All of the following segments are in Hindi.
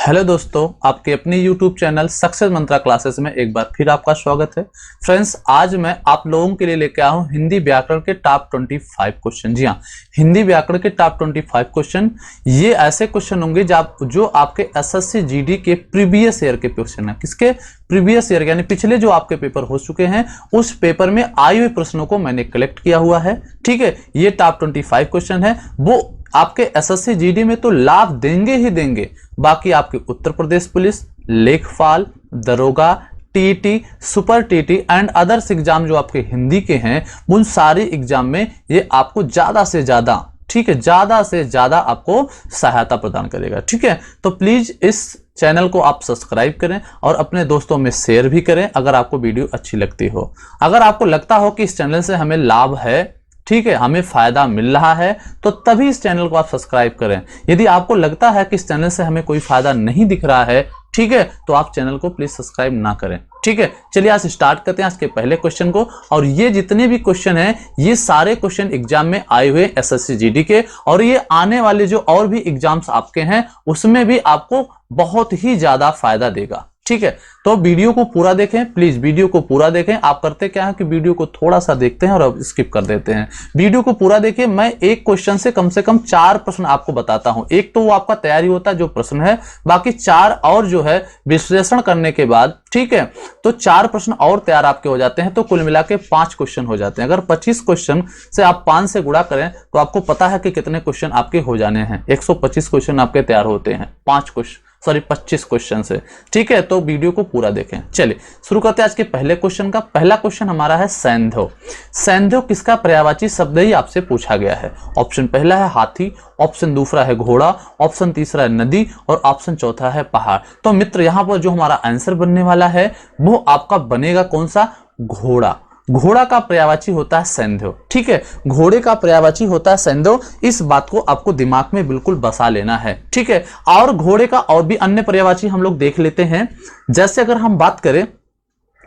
हेलो दोस्तों, आपके अपने YouTube चैनल सक्सेस मंत्रा क्लासेस में एक बार फिर आपका स्वागत है। फ्रेंड्स, आज मैं आप लोगों के लिए लेके आया हूँ हिंदी व्याकरण के टॉप 25 क्वेश्चन। जी हाँ, हिंदी व्याकरण के टॉप 25 क्वेश्चन ये ऐसे क्वेश्चन होंगे जो आपके एसएससी जीडी के प्रीवियस ईयर के क्वेश्चन है। किसके प्रीवियस ईयर यानी पिछले जो आपके पेपर हो चुके हैं उस पेपर में आए हुए प्रश्नों को मैंने कलेक्ट किया हुआ है। ठीक है, ये टॉप 25 क्वेश्चन है, वो आपके एसएससी जीडी में तो लाभ देंगे ही देंगे। बाकी आपके उत्तर प्रदेश पुलिस, लेखपाल, दरोगा, TT, super TT and others exam जो आपके हिंदी के हैं उन सारे एग्जाम में ये आपको ज्यादा से ज्यादा, ठीक है, ज्यादा से ज्यादा आपको सहायता प्रदान करेगा। ठीक है, तो प्लीज इस चैनल को आप सब्सक्राइब करें और अपने दोस्तों में शेयर भी करें अगर आपको वीडियो अच्छी लगती हो। अगर आपको लगता हो कि इस चैनल से हमें लाभ है, ठीक है, हमें फायदा मिल रहा है, तो तभी इस चैनल को आप सब्सक्राइब करें। यदि आपको लगता है कि इस चैनल से हमें कोई फायदा नहीं दिख रहा है, ठीक है, तो आप चैनल को प्लीज सब्सक्राइब ना करें। ठीक है, चलिए आज स्टार्ट करते हैं आज के पहले क्वेश्चन को। और ये जितने भी क्वेश्चन हैं ये सारे क्वेश्चन एग्जाम में आए हुए एसएससी जीडी के, और ये आने वाले जो और भी एग्जाम्स आपके हैं उसमें भी आपको बहुत ही ज्यादा फायदा देगा। ठीक है, तो वीडियो को पूरा देखें, प्लीज वीडियो को पूरा देखें। आप करते क्या है कि वीडियो को थोड़ा सा देखते हैं और अब स्किप कर देते हैं। वीडियो को पूरा देखिए। मैं एक क्वेश्चन से कम 4 प्रश्न आपको बताता हूं। एक तो वो आपका तैयारी होता है जो प्रश्न है, बाकी 4 और जो है विश्लेषण करने के बाद, ठीक है, तो 4 प्रश्न और तैयार आपके हो जाते हैं, तो कुल मिला के 5 क्वेश्चन हो जाते हैं। अगर 25 क्वेश्चन से आप 5 से गुणा करें तो आपको पता है कि कितने क्वेश्चन आपके हो जाने हैं। 125 क्वेश्चन आपके तैयार होते हैं 25 क्वेश्चन से। ठीक है, तो वीडियो को पूरा देखें। चलिए शुरू करते हैं आज के पहले क्वेश्चन का। पहला क्वेश्चन हमारा है सैंधव। सैंधव किसका पर्यायवाची शब्द ही आपसे पूछा गया है। ऑप्शन पहला है हाथी, ऑप्शन दूसरा है घोड़ा, ऑप्शन तीसरा है नदी और ऑप्शन चौथा है पहाड़। तो मित्र यहां पर जो हमारा आंसर बनने वाला है वो आपका बनेगा कौन सा? घोड़ा। घोड़ा का पर्यायवाची होता है सैंधव। ठीक है, घोड़े का पर्यायवाची होता है सैंधव। इस बात को आपको दिमाग में बिल्कुल बसा लेना है। ठीक है, और घोड़े का और भी अन्य पर्यायवाची हम लोग देख लेते हैं। जैसे अगर हम बात करें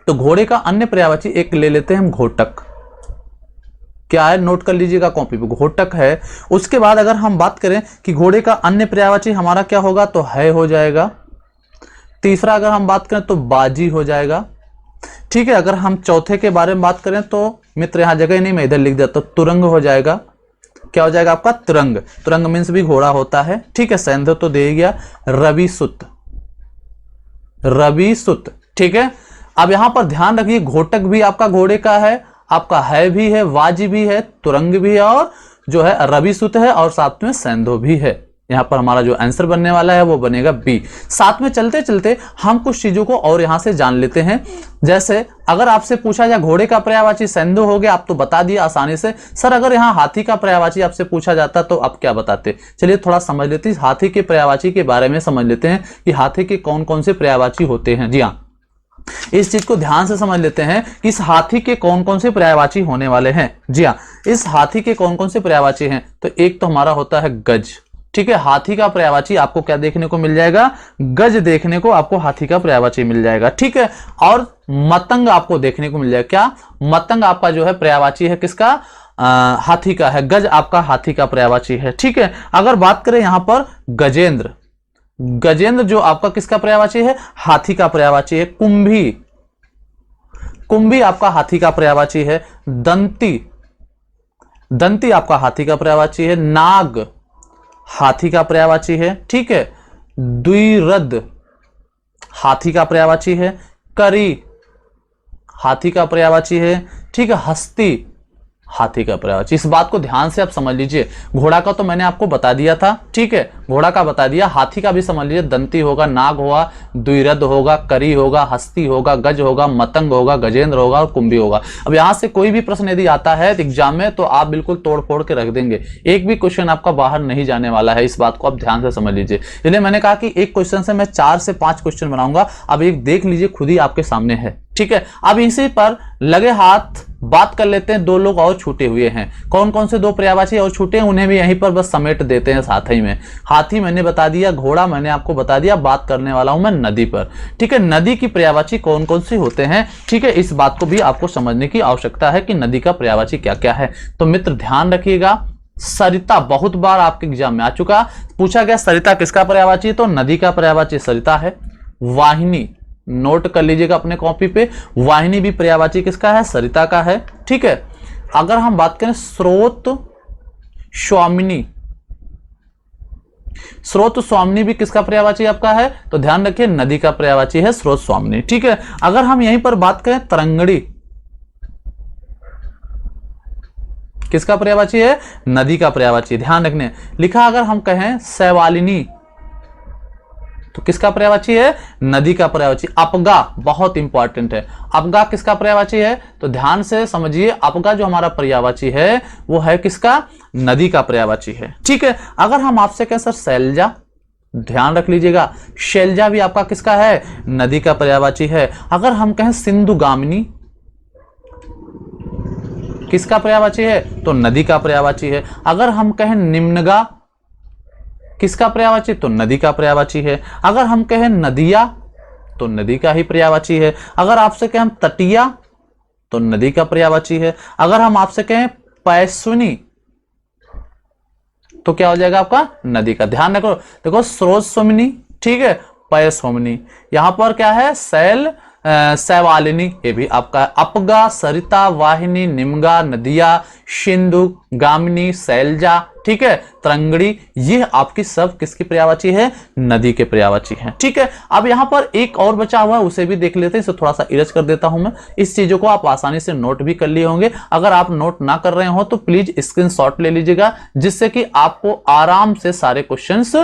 तो घोड़े का अन्य पर्यायवाची एक ले लेते हैं हम, घोटक। क्या है, नोट कर लीजिएगा कॉपी पे, घोटक है। उसके बाद अगर हम बात करें कि घोड़े का अन्य पर्यायवाची हमारा क्या होगा, तो है हो जाएगा। तीसरा अगर हम बात करें तो बाजी हो जाएगा। ठीक है, अगर हम चौथे के बारे में बात करें तो मित्र यहां जगह नहीं, मैं इधर लिख देता हूं, तुरंग हो जाएगा। क्या हो जाएगा आपका? तुरंग। तुरंग मीन्स भी घोड़ा होता है। ठीक है, सैंधव तो दे गया। रविसुत, रविसुत। ठीक है, अब यहां पर ध्यान रखिए घोटक भी आपका घोड़े का है, आपका है भी है, वाजी भी है, तुरंग भी है और जो है रविसुत है और साथ में सैंधव भी है। यहां पर हमारा जो आंसर बनने वाला है वो बनेगा बी। साथ में चलते चलते हम कुछ चीजों को और यहां से जान लेते हैं। जैसे अगर आपसे पूछा जाए घोड़े का पर्यायवाची सैंधव हो गया, आप तो बता दिए आसानी से। सर अगर यहां हाथी का पर्यायवाची आपसे पूछा जाता तो आप क्या बताते? चलिए थोड़ा समझ लेते हैं, हाथी के पर्यायवाची के बारे में समझ लेते हैं कि हाथी के कौन कौन से पर्यायवाची होते हैं। जी हाँ, इस चीज को ध्यान से समझ लेते हैं कि इस हाथी के कौन कौन से पर्यायवाची होने वाले हैं। जी हाँ, इस हाथी के कौन कौन से पर्यायवाची हैं, तो एक तो हमारा होता है गज। ठीक है, हाथी का पर्यायवाची आपको क्या देखने को मिल जाएगा? गज देखने को आपको हाथी का पर्यायवाची मिल जाएगा। ठीक है, और मतंग आपको देखने को मिल जाएगा। क्या? मतंग आपका जो है पर्यायवाची है किसका? हाथी का है। गज आपका हाथी का पर्यायवाची है। ठीक है, अगर बात करें यहां पर गजेंद्र, गजेंद्र जो आपका किसका पर्यायवाची है? हाथी का पर्यायवाची है। कुंभी, कुंभी आपका हाथी का पर्यायवाची है। दंती, दंती आपका हाथी का पर्यायवाची है। नाग हाथी का पर्यायवाची है। ठीक है, द्विरद हाथी का पर्यायवाची है। करी हाथी का पर्यायवाची है। ठीक है, हस्ती हाथी का पर्यायवाची। इस बात को ध्यान से आप समझ लीजिए। घोड़ा का तो मैंने आपको बता दिया था। ठीक है, घोड़ा का बता दिया, हाथी का भी समझ लीजिए। दंती होगा, नाग होगा, द्विरद होगा, करी होगा, हस्ती होगा, गज होगा, मतंग होगा, गजेंद्र होगा और कुंभी होगा। अब यहां से कोई भी प्रश्न यदि आता है एग्जाम में तो आप बिल्कुल तोड़ फोड़ के रख देंगे। एक भी क्वेश्चन आपका बाहर नहीं जाने वाला है, इस बात को आप ध्यान से समझ लीजिए। इसलिए मैंने कहा कि एक क्वेश्चन से मैं 4 से 5 क्वेश्चन बनाऊंगा। अब एक देख लीजिए, खुद ही आपके सामने है। ठीक है, अब इसी पर लगे हाथ बात कर लेते हैं। 2 लोग और छूटे हुए हैं। कौन कौन से 2 पर्यायवाची और छूटे हैं उन्हें भी यहीं पर बस समेट देते हैं साथ ही में। हाथी मैंने बता दिया, घोड़ा मैंने आपको बता दिया, बात करने वाला हूं मैं नदी पर। ठीक है, नदी की पर्यायवाची कौन कौन से होते हैं, ठीक है, इस बात को भी आपको समझने की आवश्यकता है कि नदी का पर्यायवाची क्या क्या है। तो मित्र ध्यान रखिएगा, सरिता बहुत बार आपके एग्जाम में आ चुका, पूछा गया सरिता किसका पर्यायवाची है, तो नदी का पर्यायवाची सरिता है। वाहिनी, नोट कर लीजिएगा अपने कॉपी पे, वाहिनी भी पर्यायवाची किसका है, सरिता का है। ठीक है, अगर हम बात करें स्रोत स्वामिनी, स्रोत स्वामिनी भी किसका पर्यायवाची आपका है, तो ध्यान रखिए नदी का पर्यायवाची है स्रोत स्वामिनी। ठीक है, अगर हम यहीं पर बात करें तरंगड़ी, किसका पर्यायवाची है, नदी का पर्यायवाची, ध्यान रखने। लिखा अगर हम कहें शैवालिनी, तो किसका पर्यायवाची है, नदी का पर्यायवाची। अपगा बहुत इंपॉर्टेंट है, अपगा किसका पर्यायवाची है, तो ध्यान से समझिए अपगा जो हमारा पर्यायवाची है वो है किसका, नदी का पर्यायवाची है। ठीक है, अगर हम आपसे कहें सर शैलजा, ध्यान रख लीजिएगा शैलजा भी आपका किसका है, नदी का पर्यायवाची है। अगर हम कहें सिंधुगामिनी, किसका पर्यायवाची है, तो नदी का पर्यायवाची है। अगर हम कहें निम्नगा, किसका पर्यायवाची, तो नदी का पर्यायवाची है। अगर हम कहें नदिया, तो नदी का ही पर्यायवाची है। अगर आपसे कहें तटिया, तो नदी का पर्यायवाची है। अगर हम आपसे कहें पैसुनी, तो क्या हो जाएगा आपका, नदी का। ध्यान रखो, देखो स्रोत स्वामिनी, ठीक है, पैसोमिनी, यहां पर क्या है, शैवालिनी, ये भी आपका। अपगा, सरिता, वाहिनी, निम्गा, नदिया, सिंधु गामिनी, शैलजा, ठीक है, तरंगड़ी, ये आपकी सब किसकी पर्यायवाची है, नदी के पर्यायवाची है। ठीक है, अब यहां पर एक और बचा हुआ है, उसे भी देख लेते हैं, इसे थोड़ा सा इरेज कर देता हूं मैं। इस चीजों को आप आसानी से नोट भी कर लिए होंगे, अगर आप नोट ना कर रहे हो तो प्लीज स्क्रीनशॉट ले लीजिएगा, जिससे कि आपको आराम से सारे क्वेश्चंस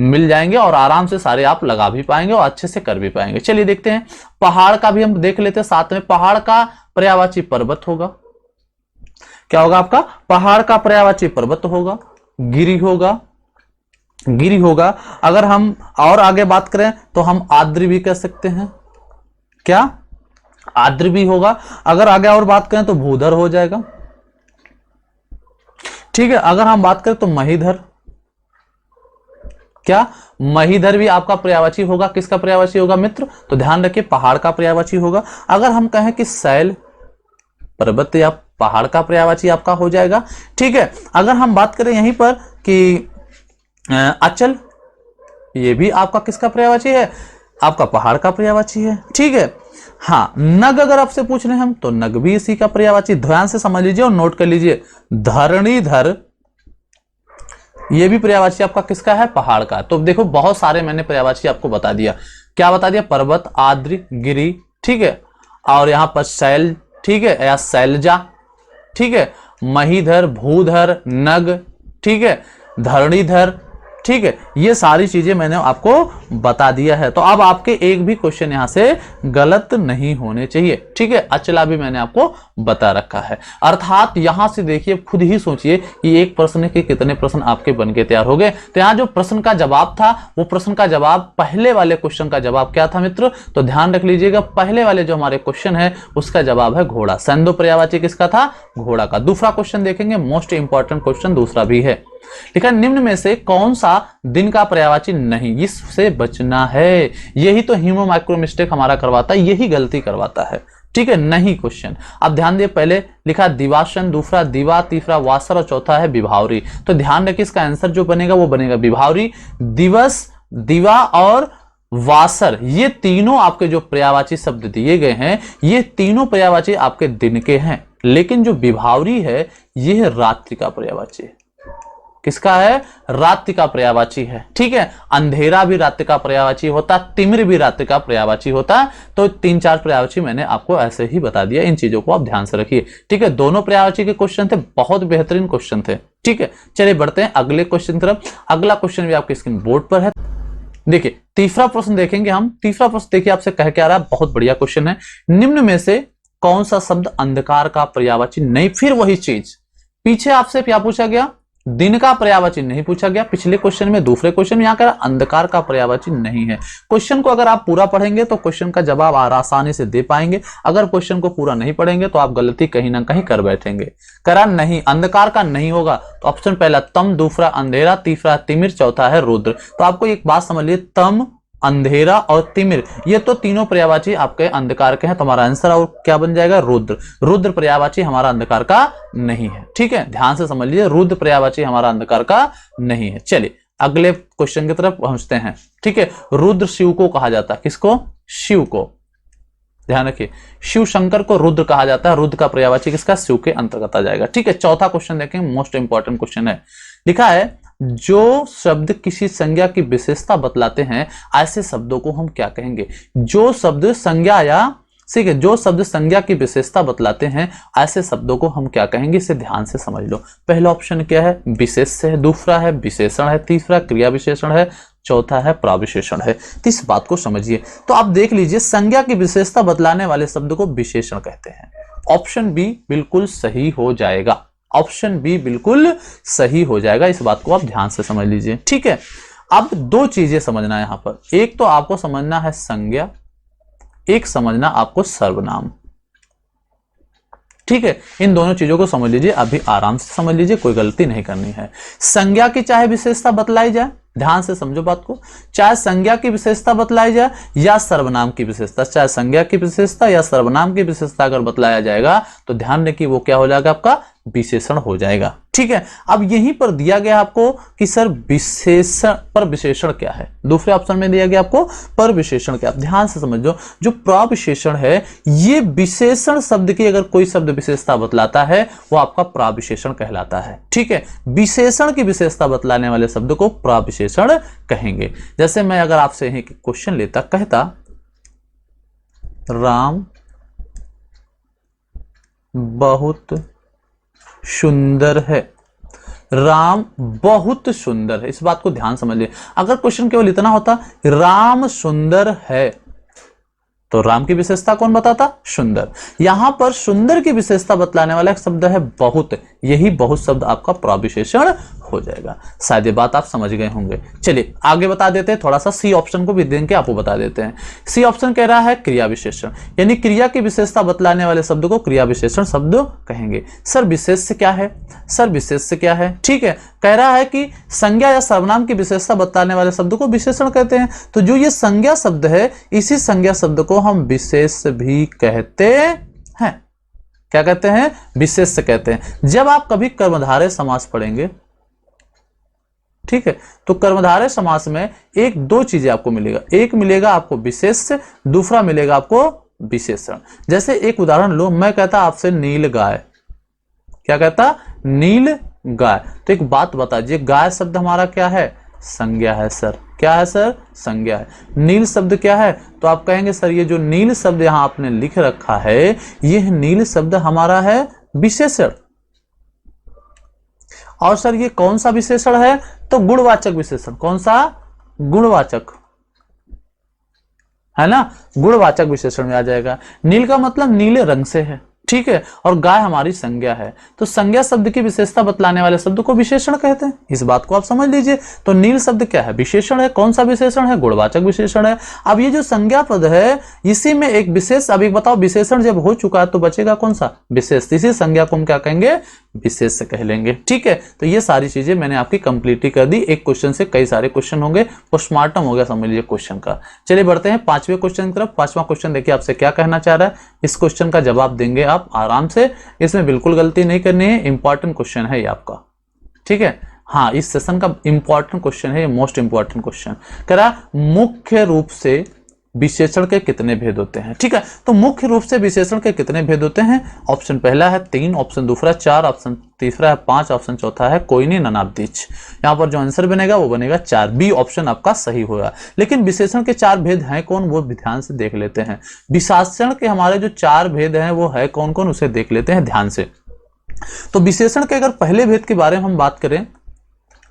मिल जाएंगे और आराम से सारे आप लगा भी पाएंगे और अच्छे से कर भी पाएंगे। चलिए देखते हैं, पहाड़ का भी हम देख लेते हैं साथ में। पहाड़ का पर्यायवाची पर्वत होगा, क्या होगा आपका, पहाड़ का पर्यायवाची पर्वत होगा, गिरी होगा, गिरी होगा। अगर हम और आगे बात करें तो हम आद्री भी कह सकते हैं, क्या, आद्री भी होगा। अगर आगे और बात करें तो भूधर हो जाएगा। ठीक है, अगर हम बात करें तो महीधर, क्या, महीधर भी आपका पर्यायवाची होगा। किसका पर्यायवाची होगा मित्र, तो ध्यान रखिए पहाड़ का पर्यायवाची होगा। अगर हम कहें कि शैल, पर्वत या पहाड़ का पर्यायवाची आपका हो जाएगा। ठीक है, अगर हम बात करें यहीं पर कि अचल, ये भी आपका किसका पर्यायवाची है, आपका पहाड़ का पर्यायवाची है। ठीक है, हाँ, नग अगर आपसे पूछ रहे हैं हम, तो नग भी इसी का पर्यायवाची। ध्यान से समझ लीजिए और नोट कर लीजिए, धरणीधर, ये भी पर्यायवाची आपका किसका है, पहाड़ का। तो देखो बहुत सारे मैंने पर्यायवाची आपको बता दिया, क्या बता दिया, पर्वत, आद्री, गिरी, ठीक है, और यहां पर शैल, ठीक है, या शैलजा, ठीक है, महीधर, भूधर, नग, ठीक है, धरणीधर, ठीक है, ये सारी चीजें मैंने आपको बता दिया है। तो अब आपके एक भी क्वेश्चन यहां से गलत नहीं होने चाहिए। ठीक है, अचला भी मैंने आपको बता रखा है। अर्थात यहां से देखिए, खुद ही सोचिए कि एक प्रश्न के कितने प्रश्न आपके बनके तैयार हो गए। तो यहां जो प्रश्न का जवाब था, वो प्रश्न का जवाब, पहले वाले क्वेश्चन का जवाब क्या था मित्र, तो ध्यान रख लीजिएगा, पहले वाले जो हमारे क्वेश्चन है उसका जवाब है घोड़ा। संदो पर्यायवाची किसका था, घोड़ा का। दूसरा क्वेश्चन देखेंगे, मोस्ट इंपॉर्टेंट क्वेश्चन दूसरा भी है। लिखा निम्न में से कौन सा दिन का पर्यायवाची नहीं, इससे बचना है। यही तो ह्यूमो माइक्रो मिस्टेक हमारा करवाता है, यही गलती करवाता है। ठीक है, नहीं क्वेश्चन। अब ध्यान दिए, पहले लिखा दिवासन, दूसरा दिवा, तीसरा वासर और चौथा है विभावरी। तो ध्यान रखिए, इसका आंसर जो बनेगा वो बनेगा विभावरी। दिवस, दिवा और वासर, ये तीनों आपके जो पर्यायवाची शब्द दिए गए हैं, ये तीनों पर्यायवाची आपके दिन के हैं। लेकिन जो विभावरी है, ये है रात्रि का पर्यायवाची है। किसका है, रात्रि का पर्यायवाची है। ठीक है, अंधेरा भी रात्रि का पर्यायवाची होता, तिमिर भी रात्रि का पर्यायवाची होता। तो 3-4 पर्यायवाची मैंने आपको ऐसे ही बता दिया, इन चीजों को आप ध्यान से रखिए। ठीक है, दोनों पर्यायवाची के क्वेश्चन थे, बहुत बेहतरीन क्वेश्चन थे। ठीक है, चलिए बढ़ते हैं अगले क्वेश्चन तरफ। अगला क्वेश्चन भी आपके स्क्रीन बोर्ड पर है। देखिए तीसरा प्रश्न देखेंगे हम। तीसरा प्रश्न देखिए आपसे कह के आ रहा है, बहुत बढ़िया क्वेश्चन है। निम्न में से कौन सा शब्द अंधकार का पर्यायवाची नहीं, फिर वही चीज, पीछे आपसे क्या पूछा गया, दिन का पर्यायवाची नहीं पूछा गया पिछले क्वेश्चन में, दूसरे क्वेश्चन में यहां कह रहा अंधकार का पर्यायवाची नहीं है। क्वेश्चन को अगर आप पूरा पढ़ेंगे तो क्वेश्चन का जवाब आसानी से दे पाएंगे। अगर क्वेश्चन को पूरा नहीं पढ़ेंगे तो आप गलती कहीं ना कहीं कर बैठेंगे। करा नहीं, अंधकार का नहीं होगा। तो ऑप्शन पहला तम, दूसरा अंधेरा, तीसरा तिमिर, चौथा है रुद्र। तो आपको एक बात समझ लीजिए, तम, अंधेरा और तिमिर, ये तो तीनों पर्यायवाची आपके अंधकार के हैं। तुम्हारा आंसर और क्या बन जाएगा? रुद्र। रुद्र पर्यायवाची हमारा अंधकार का नहीं है। ठीक है, ध्यान से समझ लीजिए, रुद्र पर्यायवाची हमारा अंधकार का नहीं है। चलिए अगले क्वेश्चन की तरफ पहुंचते हैं। ठीक है, रुद्र शिव को कहा जाता है, किसको? शिव को। ध्यान रखिए, शिव शंकर को रुद्र कहा जाता है। रुद्र का पर्यायवाची किसका? शिव के अंतर्गत आ जाएगा। ठीक है, चौथा क्वेश्चन देखें, मोस्ट इंपॉर्टेंट क्वेश्चन है। लिखा है जो शब्द किसी संज्ञा की विशेषता बतलाते हैं ऐसे शब्दों को हम क्या कहेंगे? जो शब्द संज्ञा या ठीक है, जो शब्द संज्ञा की विशेषता बतलाते हैं ऐसे शब्दों को हम क्या कहेंगे? इसे ध्यान से समझ लो। पहला ऑप्शन क्या है? विशेष्य है, दूसरा है विशेषण है, तीसरा क्रिया विशेषण है, चौथा है प्रविशेषण है। तो इस बात को समझिए। तो आप देख लीजिए, संज्ञा की विशेषता बतलाने वाले शब्द को विशेषण कहते हैं। ऑप्शन बी बिल्कुल सही हो जाएगा। ऑप्शन बी बिल्कुल सही हो जाएगा। इस बात को आप ध्यान से समझ लीजिए। ठीक है, अब दो चीजें समझना है यहां पर। एक तो आपको समझना है संज्ञा, एक समझना आपको सर्वनाम। ठीक है, इन दोनों चीजों को समझ लीजिए, अभी आराम से समझ लीजिए, कोई गलती नहीं करनी है। संज्ञा की चाहे विशेषता बतलाई जाए, ध्यान से समझो बात को, चाहे संज्ञा की विशेषता बतलाई जाए या सर्वनाम की विशेषता, चाहे संज्ञा की विशेषता या सर्वनाम की विशेषता अगर बतलाया जाएगा तो ध्यान रखिए वो क्या हो जाएगा? आपका विशेषण हो जाएगा। ठीक है, अब यहीं पर दिया गया आपको कि सर विशेषण पर विशेषण क्या है। दूसरे ऑप्शन में दिया गया आपको पर विशेषण क्या। ध्यान से समझो, जो प्रविशेषण है ये विशेषण शब्द की अगर कोई शब्द विशेषता बतलाता है वो आपका प्रविशेषण कहलाता है। ठीक है, विशेषण की विशेषता बतलाने वाले शब्द को प्रविशेषण कहेंगे। जैसे मैं अगर आपसे यही क्वेश्चन लेता, कहता राम बहुत सुंदर है। राम बहुत सुंदर है, इस बात को ध्यान समझिए। अगर क्वेश्चन केवल इतना होता राम सुंदर है तो राम की विशेषता कौन बताता? सुंदर। यहां पर सुंदर की विशेषता बतलाने वाला एक शब्द है बहुत, यही बहुत शब्द आपका प्रविशेषण हो जाएगा। शायद ये बात आप समझ गए होंगे। चलिए आगे बता देते हैं, थोड़ा सा सी ऑप्शन को भी देख के आपको बता देते हैं। सी ऑप्शन कह रहा है क्रिया विशेषण, यानी क्रिया की विशेषता बतलाने वाले शब्द को क्रिया विशेषण शब्द कहेंगे। सर विशेष्य क्या है? सर विशेष्य क्या है? ठीक है, कह रहा है कि संज्ञा या सर्वनाम की विशेषता बतलाने वाले शब्द को विशेषण कहते हैं। तो जो ये संज्ञा शब्द है, इसी संज्ञा शब्द को हम विशेष भी कहते हैं। क्या कहते हैं? विशेष कहते हैं। जब आप कभी कर्मधारय समास पढ़ेंगे, ठीक है, तो कर्मधारय समास में एक दो चीजें आपको मिलेगा। एक मिलेगा आपको विशेष्य, दूसरा मिलेगा आपको विशेषण। जैसे एक उदाहरण लो, मैं कहता आपसे नील गाय। क्या कहता? नील गाय। तो एक बात बता दीजिए, गाय शब्द हमारा क्या है? संज्ञा है सर। क्या है सर? संज्ञा है। नील शब्द क्या है? तो आप कहेंगे सर ये जो नील शब्द यहां आपने लिख रखा है, यह नील शब्द हमारा है विशेषण। और सर ये कौन सा विशेषण है? तो गुणवाचक विशेषण। कौन सा? गुणवाचक, है ना, गुणवाचक विशेषण में आ जाएगा। नील का मतलब नीले रंग से है, ठीक है, और गाय हमारी संज्ञा है। तो संज्ञा शब्द की विशेषता बतलाने वाले शब्द को विशेषण कहते हैं। इस बात को आप समझ लीजिए। तो नील शब्द क्या है? विशेषण है। कौन सा विशेषण है? गुणवाचक विशेषण है। अब ये जो संज्ञा पद है, इसी में एक विशेष, अब एक बताओ, विशेषण जब हो चुका है तो बचेगा कौन सा? विशेष। इसी संज्ञा को हम क्या कहेंगे? विशेष कह लेंगे। ठीक है, तो ये सारी चीजें मैंने आपकी कंप्लीट ही कर दी। एक क्वेश्चन से कई सारे क्वेश्चन होंगे, पोस्टमार्टम हो गया समझ लीजिए क्वेश्चन का। चलिए बढ़ते हैं पांचवें क्वेश्चन की तरफ। पांचवा क्वेश्चन देखिए आपसे क्या कहना चाह रहा है। इस क्वेश्चन का जवाब देंगे आप आराम से, इसमें बिल्कुल गलती नहीं करनी है। इंपॉर्टेंट क्वेश्चन है ये आपका, ठीक है। हाँ, इस सेशन का इंपॉर्टेंट क्वेश्चन है, मोस्ट इंपॉर्टेंट क्वेश्चन। कह रहा मुख्य रूप से विशेषण के कितने भेद होते हैं? ठीक है, तो मुख्य रूप से विशेषण के कितने भेद होते हैं? ऑप्शन पहला है 3, ऑप्शन दूसरा 4, ऑप्शन तीसरा है 5, ऑप्शन चौथा है कोई नहीं, नन ऑफ दिस। यहां पर जो आंसर बनेगा वो बनेगा 4, बी ऑप्शन आपका सही होगा। लेकिन विशेषण के 4 भेद हैं कौन, वो ध्यान से देख लेते हैं। विशेषण के हमारे जो 4 भेद हैं वो है कौन कौन, उसे देख लेते हैं ध्यान से। तो विशेषण के अगर पहले भेद के बारे में हम बात करें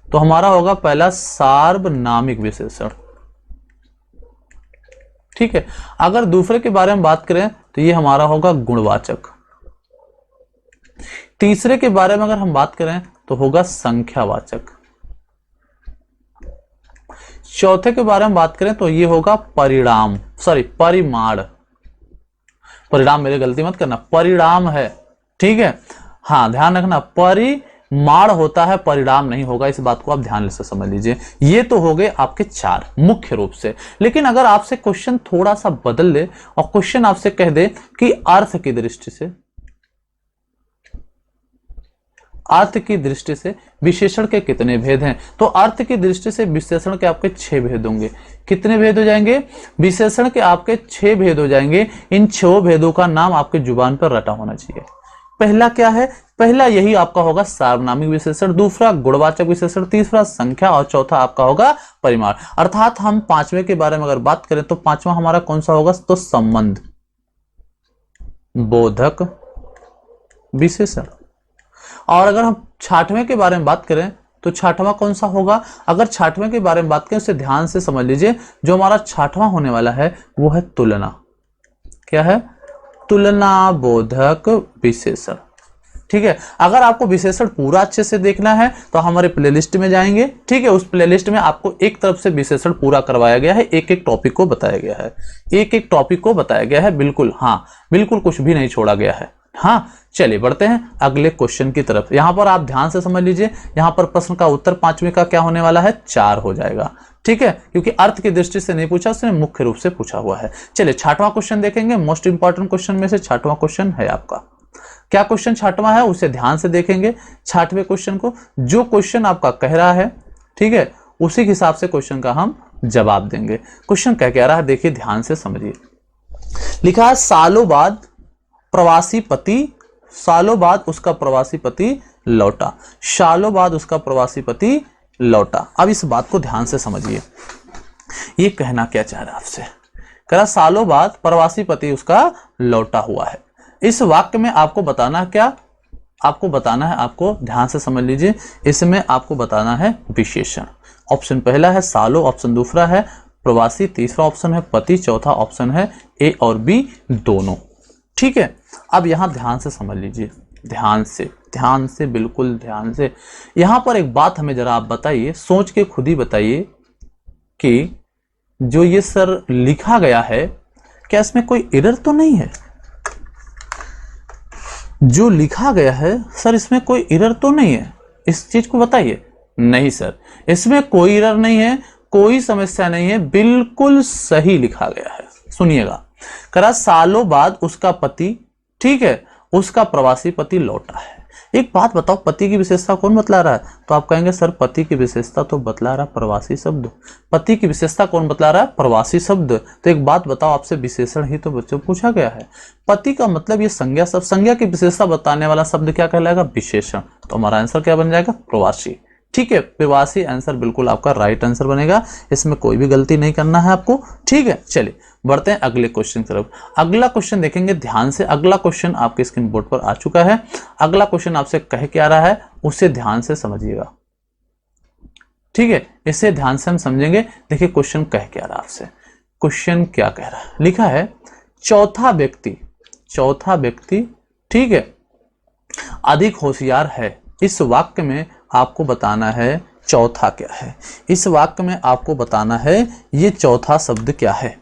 तो हमारा होगा पहला सार्वनामिक विशेषण, ठीक है। अगर दूसरे के बारे में बात करें तो ये हमारा होगा गुणवाचक। तीसरे के बारे में अगर हम बात करें तो होगा संख्यावाचक। चौथे के बारे में बात करें तो ये होगा परिणाम, सॉरी परिमाण। परिणाम मेरे गलती मत करना, परिणाम है, ठीक है। हाँ ध्यान रखना, परिमाण माड़ होता है परिणाम नहीं होगा, इस बात को आप ध्यान से समझ लीजिए। ये तो हो गए आपके 4 मुख्य रूप से। लेकिन अगर आपसे क्वेश्चन थोड़ा सा बदल ले और क्वेश्चन आपसे कह दे कि अर्थ की दृष्टि से विशेषण के कितने भेद हैं, तो अर्थ की दृष्टि से विशेषण के आपके 6 भेद होंगे। कितने भेद हो जाएंगे? विशेषण के आपके 6 भेद हो जाएंगे। इन 6 भेदों का नाम आपके जुबान पर रटा होना चाहिए। पहला क्या है? पहला यही आपका होगा सार्वनामिक विशेषण, दूसरा गुणवाचक विशेषण, तीसरा संख्या और चौथा आपका होगा परिमाण। अर्थात हम 5वें के बारे में अगर बात करें तो 5वां हमारा कौन सा होगा? तो संबंध बोधक विशेषण। और अगर हम 6वें के बारे में बात करें तो 6वां कौन सा होगा? अगर 6वें के बारे में बात करें उसे ध्यान से समझ लीजिए। जो हमारा 6वां होने वाला है वो है तुलना। क्या है? तुलना बोधक विशेषण। ठीक है, अगर आपको विशेषण पूरा अच्छे से देखना है तो हमारे प्लेलिस्ट में जाएंगे। ठीक है, उस प्लेलिस्ट में आपको एक तरफ से विशेषण पूरा करवाया गया है, एक एक टॉपिक को बताया गया है, एक एक टॉपिक को बताया गया है। बिल्कुल, हाँ बिल्कुल, कुछ भी नहीं छोड़ा गया है। हाँ, चलिए बढ़ते हैं अगले क्वेश्चन की तरफ। यहां पर आप ध्यान से समझ लीजिए, यहां पर प्रश्न का उत्तर 5वें का क्या होने वाला है? 4 हो जाएगा। ठीक है, क्योंकि अर्थ की दृष्टि से नहीं पूछा, उसने मुख्य रूप से पूछा हुआ है। चलिए 6वां क्वेश्चन देखेंगे। मोस्ट इंपॉर्टेंट क्वेश्चन में से 6वां क्वेश्चन है आपका। क्या क्वेश्चन 6वां है उसे ध्यान से देखेंगे। 6वें क्वेश्चन को, जो क्वेश्चन आपका कह रहा है, ठीक है, उसी के हिसाब से क्वेश्चन का हम जवाब देंगे। क्वेश्चन क्या कह रहा है देखिए, ध्यान से समझिए। लिखा है सालों बाद प्रवासी पति, सालों बाद उसका प्रवासी पति लौटा, सालों बाद उसका प्रवासी पति लौटा। अब इस बात को ध्यान से समझिए, ये कहना क्या चाह रहा है आपसे? कह रहा सालों बाद प्रवासी पति उसका लौटा हुआ है। इस वाक्य में आपको बताना क्या? आपको बताना है, आपको ध्यान से समझ लीजिए, इसमें आपको बताना है विशेषण। ऑप्शन पहला है सालों, ऑप्शन दूसरा है प्रवासी, तीसरा ऑप्शन है पति, चौथा ऑप्शन है ए और बी दोनों। ठीक है, अब यहां ध्यान से समझ लीजिए, ध्यान से बिल्कुल ध्यान से। यहां पर एक बात हमें जरा आप बताइए, सोच के खुद ही बताइए कि जो ये सर लिखा गया है क्या इसमें कोई एरर तो नहीं है? जो लिखा गया है सर इसमें कोई एरर तो नहीं है? इस चीज को बताइए। नहीं सर, इसमें कोई एरर नहीं है, कोई समस्या नहीं है, बिल्कुल सही लिखा गया है। सुनिएगा, करा सालों बाद उसका पति, ठीक है, उसका प्रवासी पति लौटा है। एक बात बताओ, पति की विशेषता कौन बतला रहा है? तो आप कहेंगे सर पति की विशेषता तो बतला रहा प्रवासी शब्द। पति की विशेषता कौन बतला रहा है? प्रवासी शब्द। तो एक बात बताओ, आपसे विशेषण ही तो बच्चों पूछा गया है। पति का मतलब ये संज्ञा शब्द, संज्ञा की विशेषता बताने वाला शब्द क्या कहलाएगा? विशेषण। तो हमारा आंसर क्या बन जाएगा? प्रवासी। ठीक है, प्रवासी आंसर बिल्कुल आपका राइट आंसर बनेगा, इसमें कोई भी गलती नहीं करना है आपको। ठीक है, चलिए बढ़ते हैं अगले क्वेश्चन की तरफ। अगला क्वेश्चन देखेंगे ध्यान से। अगला क्वेश्चन आपके स्क्रीन बोर्ड पर आ चुका है। अगला क्वेश्चन आपसे कह क्या रहा है उसे ध्यान से समझिएगा। ठीक है, इसे ध्यान से हम समझेंगे। देखिए क्वेश्चन कह क्या रहा है आपसे। क्वेश्चन क्या कह रहा है? लिखा है चौथा व्यक्ति, ठीक है, अधिक होशियार है। इस वाक्य में आपको बताना है चौथा क्या है। इस वाक्य में आपको बताना है ये चौथा शब्द क्या है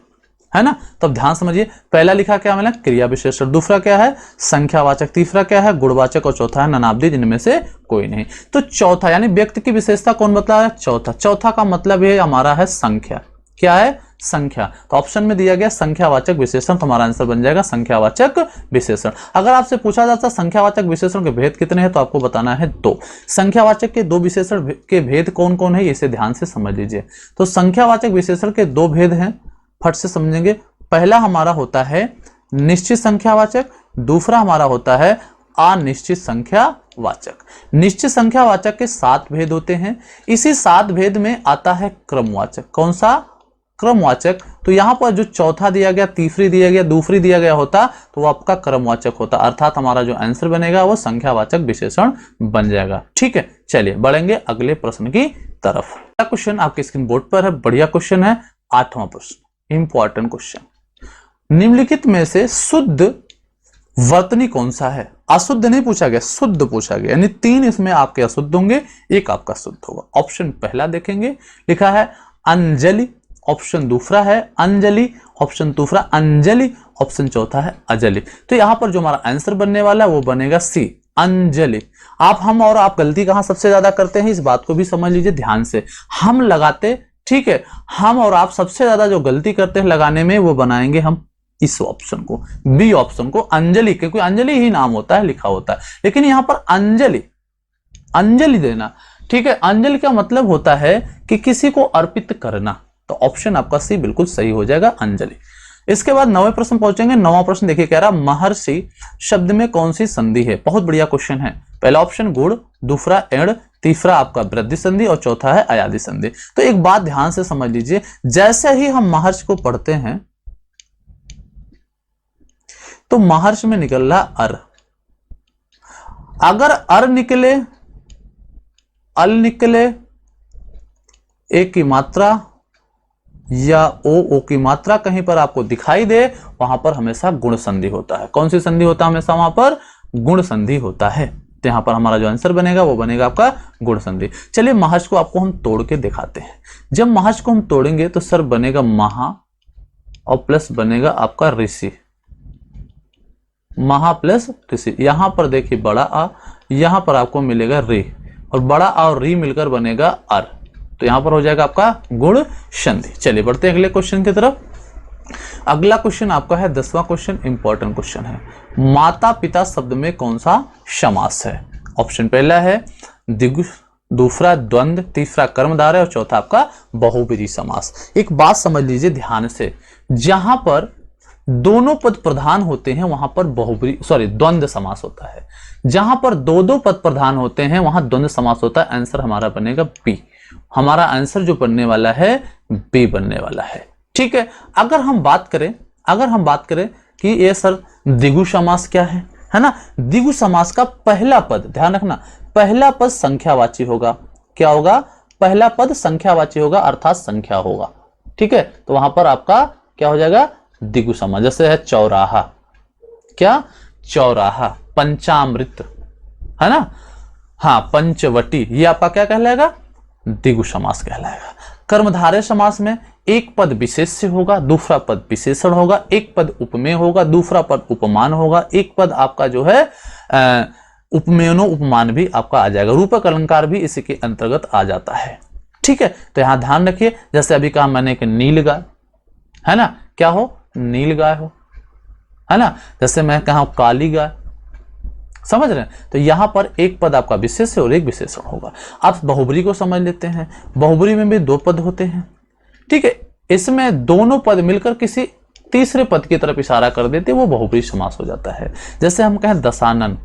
ना? तब ध्यान समझिए, पहला लिखा क्या मिला? क्रिया विशेषण, दूसरा क्या है? संख्यावाचक, तीसरा क्या है? गुणवाचक और चौथा है नानावधि, जिनमें से कोई नहीं। तो चौथा यानी व्यक्ति की विशेषता कौन बतला है? चौथा। चौथा का मतलब ये हमारा है संख्या। क्या है? संख्या। तो ऑप्शन में दिया गया संख्यावाचक विशेषण, तो हमारा आंसर बन जाएगा संख्यावाचक विशेषण। अगर आपसे पूछा जाता संख्यावाचक विशेषण के भेद कितने हैं तो आपको बताना है 2। संख्यावाचक के 2 विशेषण के भेद कौन कौन है इसे ध्यान से समझ लीजिए। तो संख्यावाचक विशेषण के 2 भेद हैं, फट से समझेंगे। पहला हमारा होता है निश्चित संख्यावाचक, दूसरा हमारा होता है अनिश्चित संख्यावाचक। निश्चित संख्यावाचक के 7 भेद होते हैं। इसी 7 भेद में आता है क्रमवाचक। कौन सा? क्रमवाचक। तो यहां पर जो चौथा दिया गया, तीसरी दिया गया, दूसरी दिया गया होता तो वो आपका क्रमवाचक होता, अर्थात हमारा जो आंसर बनेगा वो संख्यावाचक विशेषण बन जाएगा। ठीक है, चलिए बढ़ेंगे अगले प्रश्न की तरफ। अगला क्वेश्चन आपके स्क्रीन बोर्ड पर है, बढ़िया क्वेश्चन है। 8वां प्रश्न, इंपॉर्टेंट क्वेश्चन। निम्नलिखित में से शुद्ध वर्तनी कौन सा है? अशुद्ध नहीं पूछा गया, शुद्ध पूछा गया, यानी 3 इसमें आपके अशुद्ध होंगे, एक आपका शुद्ध होगा। ऑप्शन पहला देखेंगे, लिखा है अंजलि, ऑप्शन दूसरा है अंजलि, ऑप्शन तीसरा अंजलि, ऑप्शन चौथा है अजलि। तो यहां पर जो हमारा आंसर बनने वाला है वो बनेगा सी, अंजलि। हम और आप गलती कहां सबसे ज्यादा करते हैं, इस बात को भी समझ लीजिए ध्यान से। हम लगाते, ठीक है, हम और आप सबसे ज्यादा जो गलती करते हैं लगाने में, वो बनाएंगे हम इस ऑप्शन को, बी ऑप्शन को, अंजलि, क्योंकि अंजलि ही नाम होता है, लिखा होता है। लेकिन यहां पर अंजलि, अंजलि देना, ठीक है, अंजलि का मतलब होता है कि किसी को अर्पित करना। तो ऑप्शन आपका सी बिल्कुल सही हो जाएगा, अंजलि। इसके बाद 9वें प्रश्न पहुंचेंगे। 9वां प्रश्न देखिए, कह रहा महर्षि शब्द में कौन सी संधि है। बहुत बढ़िया क्वेश्चन है। पहला ऑप्शन गुण, दूसरा एण, तीसरा आपका वृद्धि संधि और चौथा है अयादि संधि। तो एक बात ध्यान से समझ लीजिए, जैसे ही हम महर्षि को पढ़ते हैं तो महर्षि में निकल रहा अर। अगर अर निकले, अल निकले, एक की मात्रा या ओ की मात्रा कहीं पर आपको दिखाई दे, वहां पर हमेशा गुण संधि होता है। कौन सी संधि होता है हमेशा? वहां पर गुण संधि होता है। तो यहां पर हमारा जो आंसर बनेगा वो बनेगा आपका गुण संधि। चलिए महर्षि को आपको हम तोड़ के दिखाते हैं। जब महर्षि को हम तोड़ेंगे तो सर बनेगा महा और प्लस बनेगा आपका ऋषि, महा प्लस ऋषि। यहां पर देखिए बड़ा आ, यहां पर आपको मिलेगा रे, और बड़ा आ और री मिलकर बनेगा अर। तो यहां पर हो जाएगा आपका गुण संधि। चलिए बढ़ते हैं अगले क्वेश्चन की तरफ। अगला क्वेश्चन आपका है 10वां क्वेश्चन, इंपॉर्टेंट क्वेश्चन है। माता पिता शब्द में कौन सा समास है? ऑप्शन पहला है द्विगु, दूसरा द्वंद्व, तीसरा कर्मधारय और चौथा आपका बहुब्रीहि समास। एक बात समझ लीजिए ध्यान से, जहां पर दोनों पद प्रधान होते हैं वहां पर द्वंद्व समास होता है। जहां पर दो पद प्रधान होते हैं वहां द्वंद्व समास होता है। आंसर हमारा बनेगा बी। हमारा आंसर जो बनने वाला है बी बनने वाला है। ठीक है। अगर हम बात करें कि ये सर द्विगु समास क्या है ना? द्विगु समास का पहला पद, ध्यान रखना, पहला पद संख्यावाची होगा। क्या होगा? पहला पद संख्यावाची होगा, अर्थात संख्या होगा। ठीक है, तो वहां पर आपका क्या हो जाएगा? द्विगु समास। जैसे है चौराहा, क्या? चौराहा। पंचामृत, है ना? हाँ, पंचवटी, ये आपका क्या कहलाएगा? द्विगु समास कहलाएगा। कर्मधारय समास में एक पद विशेष्य होगा, दूसरा पद विशेषण होगा, एक पद उपमेय होगा, दूसरा पद उपमान होगा, एक पद आपका जो है उपमेयनो उपमान भी आपका आ जाएगा। रूपक अलंकार भी इसी के अंतर्गत आ जाता है। ठीक है, तो यहां ध्यान रखिए, जैसे अभी कहा मैंने कि नील गाय, है ना? क्या हो? नील गाय हो, है ना? जैसे मैं कहा काली गाय, समझ रहे हैं? तो यहां पर एक पद आपका विशेष्य और एक विशेषण होगा। आप बहुब्री को समझ लेते हैं। बहुब्री में भी दो पद होते हैं। ठीक है, इसमें दोनों पद मिलकर किसी तीसरे पद की तरफ इशारा कर देते, वो बहुब्री समास हो जाता है। जैसे हम कहें दशानन,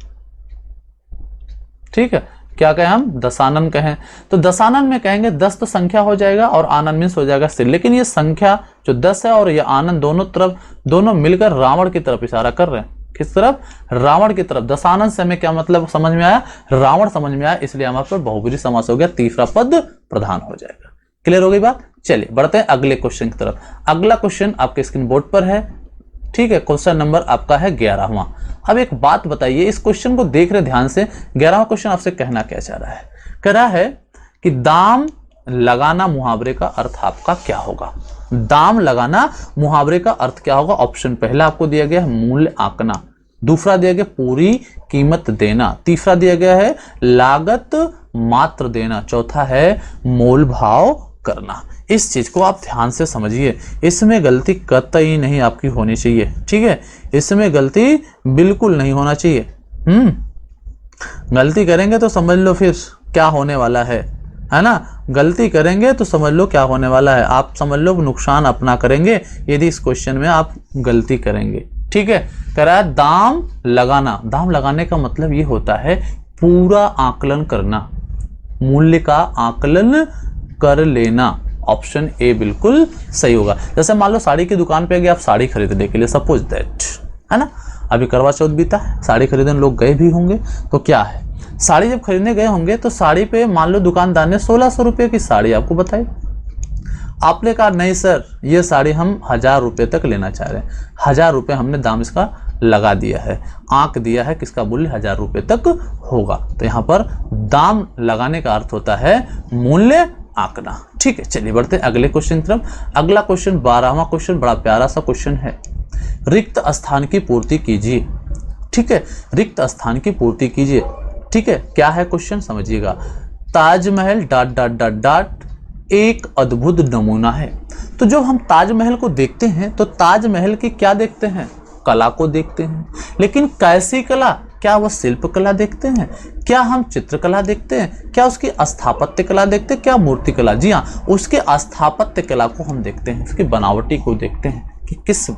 ठीक है, क्या कहें हम? दशानन कहें, तो दशानन में कहेंगे 10 तो संख्या हो जाएगा और आनंद मीन्स हो जाएगा सिर। लेकिन ये संख्या जो 10 है और ये आनंद दोनों मिलकर रावण की तरफ इशारा कर रहे हैं। किस तरफ? रावण की तरफ। दशानन से हमें क्या मतलब समझ में आया? रावण समझ में आया, इसलिए हमारे पर बहुब्री समास हो गया, तीसरा पद प्रधान हो जाएगा। क्लियर हो गई बात? चलिए बढ़ते हैं अगले क्वेश्चन की तरफ। अगला क्वेश्चन आपके स्क्रीन बोर्ड पर है। ठीक है, क्वेश्चन नंबर आपका है 11वां। अब एक बात बताइए, इस क्वेश्चन को देख रहे ध्यान से। 11वां क्वेश्चन आपसे कहना क्या चाह रहा है? कह रहा है कि दाम लगाना मुहावरे का अर्थ आपका क्या होगा? दाम लगाना मुहावरे का अर्थ क्या होगा? ऑप्शन पहला आपको दिया गया है मूल्य आंकना, दूसरा दिया गया पूरी कीमत देना, तीसरा दिया गया है लागत मात्र देना, चौथा है मोल भाव करना। इस चीज को आप ध्यान से समझिए, इसमें गलती कतई नहीं आपकी होनी चाहिए। ठीक है, इसमें गलती बिल्कुल नहीं होना चाहिए। गलती करेंगे तो समझ लो फिर क्या होने वाला है ना? गलती करेंगे तो समझ लो क्या होने वाला है। आप समझ लो नुकसान अपना करेंगे यदि इस क्वेश्चन में आप गलती करेंगे। ठीक है, कह रहा है दाम लगाना। दाम लगाने का मतलब ये होता है पूरा आकलन करना, मूल्य का आकलन कर लेना। ऑप्शन ए बिल्कुल सही होगा। जैसे मान लो साड़ी की दुकान पे गए आप साड़ी खरीदने के लिए, सपोज दैट, है ना? अभी करवा चौथ बीता है, साड़ी खरीदने लोग गए भी होंगे, तो क्या है, साड़ी जब खरीदने गए होंगे तो साड़ी पे मान लो दुकानदार ने 1600 रुपये की साड़ी आपको बताई। आपने कहा नहीं सर, ये साड़ी हम 1000 रुपये तक लेना चाह रहे हैं। 1000 रुपये हमने दाम इसका लगा दिया है, आंक दिया है, किसका मूल्य 1000 रुपये तक होगा। तो यहाँ पर दाम लगाने का अर्थ होता है मूल्य आंकना। ठीक है, चलिए बढ़ते हैं अगले क्वेश्चन की तरफ। अगला क्वेश्चन 12वां क्वेश्चन, बड़ा प्यारा सा क्वेश्चन है। रिक्त स्थान की पूर्ति कीजिए। ठीक है, रिक्त स्थान की पूर्ति कीजिए। ठीक है, क्या है क्वेश्चन समझिएगा। Taj Mahal dot dot dot dot एक अद्भुत नमूना है। तो जब हम ताजमहल को देखते हैं तो ताजमहल की क्या देखते हैं, कला को देखते हैं। लेकिन कैसी कला, क्या वह शिल्प कला देखते हैं, क्या हम चित्रकला देखते हैं, क्या उसकी स्थापत्य कला देखते हैं, क्या मूर्ति कला। जी हाँ, उसके स्थापत्य कला को हम देखते हैं, उसकी बनावटी को देखते हैं कि किस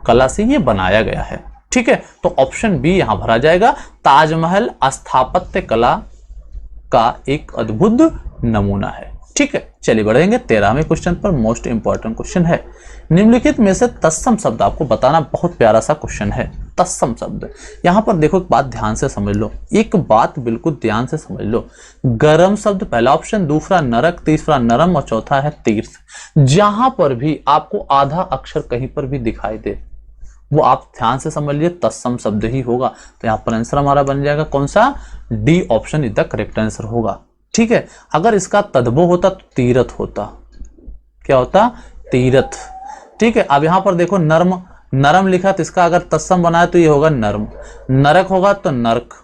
कला से ये बनाया गया है। ठीक है, तो ऑप्शन बी यहां भरा जाएगा, ताजमहल स्थापत्य कला का एक अद्भुत नमूना है। ठीक है, चलिए बढ़ेंगे 13वें क्वेश्चन पर। मोस्ट इंपॉर्टेंट क्वेश्चन है, निम्नलिखित में से तत्सम शब्द आपको बताना। बहुत प्यारा सा क्वेश्चन है, तत्सम शब्द। यहां पर देखो, एक बात ध्यान से समझ लो, एक बात बिल्कुल ध्यान से समझ लो। गरम शब्द पहला ऑप्शन, दूसरा नरक, तीसरा नरम और चौथा है तीर्थ। जहां पर भी आपको आधा अक्षर कहीं पर भी दिखाई दे, वो आप ध्यान से समझ लीजिए तत्सम शब्द ही होगा। तो यहां पर आंसर हमारा बन जाएगा कौन सा, D option is the correct answer होगा। ठीक है, अगर इसका तद्भव होता तो तीरथ होता। क्या होता, तीरथ। ठीक है, अब यहां पर देखो नर्म, नरम लिखा, तो इसका अगर तत्सम बनाए तो ये होगा नर्म। नरक होगा तो नरक,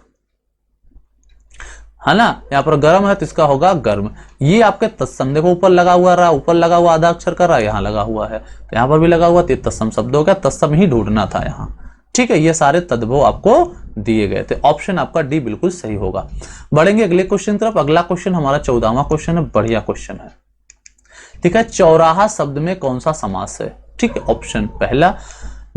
है ना। यहाँ पर गर्म है तो इसका होगा गर्म। ये आपके तत्सम, देखो ऊपर लगा हुआ रहा, ऊपर लगा हुआ आधा अक्षर का रहा, यहाँ लगा हुआ है तो यहाँ पर भी लगा हुआ, तो तत्सम शब्द हो गया। तत्सम ही ढूंढना था यहाँ। ठीक है, ये सारे तद्भव आपको दिए गए थे। ऑप्शन आपका डी बिल्कुल सही होगा। बढ़ेंगे अगले क्वेश्चन तरफ। अगला क्वेश्चन हमारा 14वां क्वेश्चन है, बढ़िया क्वेश्चन है। ठीक है, चौराहा शब्द में कौन सा समास है। ठीक है, ऑप्शन पहला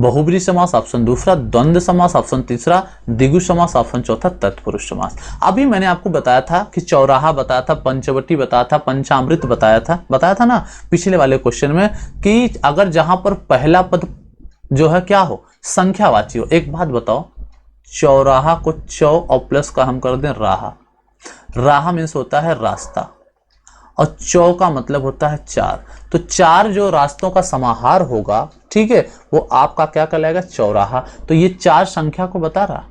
बहुब्री समास, ऑप्शन दूसरा द्वंद्व समास, ऑप्शन तीसरा द्विगु समास, ऑप्शन चौथा तत्पुरुष समास। अभी मैंने आपको बताया था कि चौराहा बताया था, पंचवटी बताया था, पंचामृत बताया था ना पिछले वाले क्वेश्चन में, कि अगर जहां पर पहला पद जो है क्या हो, संख्यावाची हो। एक बात बताओ, चौराहा को चौ और प्लस का हम कर दें राहा। राहा मीन्स होता है रास्ता, और चौ का मतलब होता है चार। तो चार जो रास्तों का समाहार होगा, ठीक है, वो आपका क्या कहलाएगा, चौराहा। तो ये चार संख्या को बता रहा,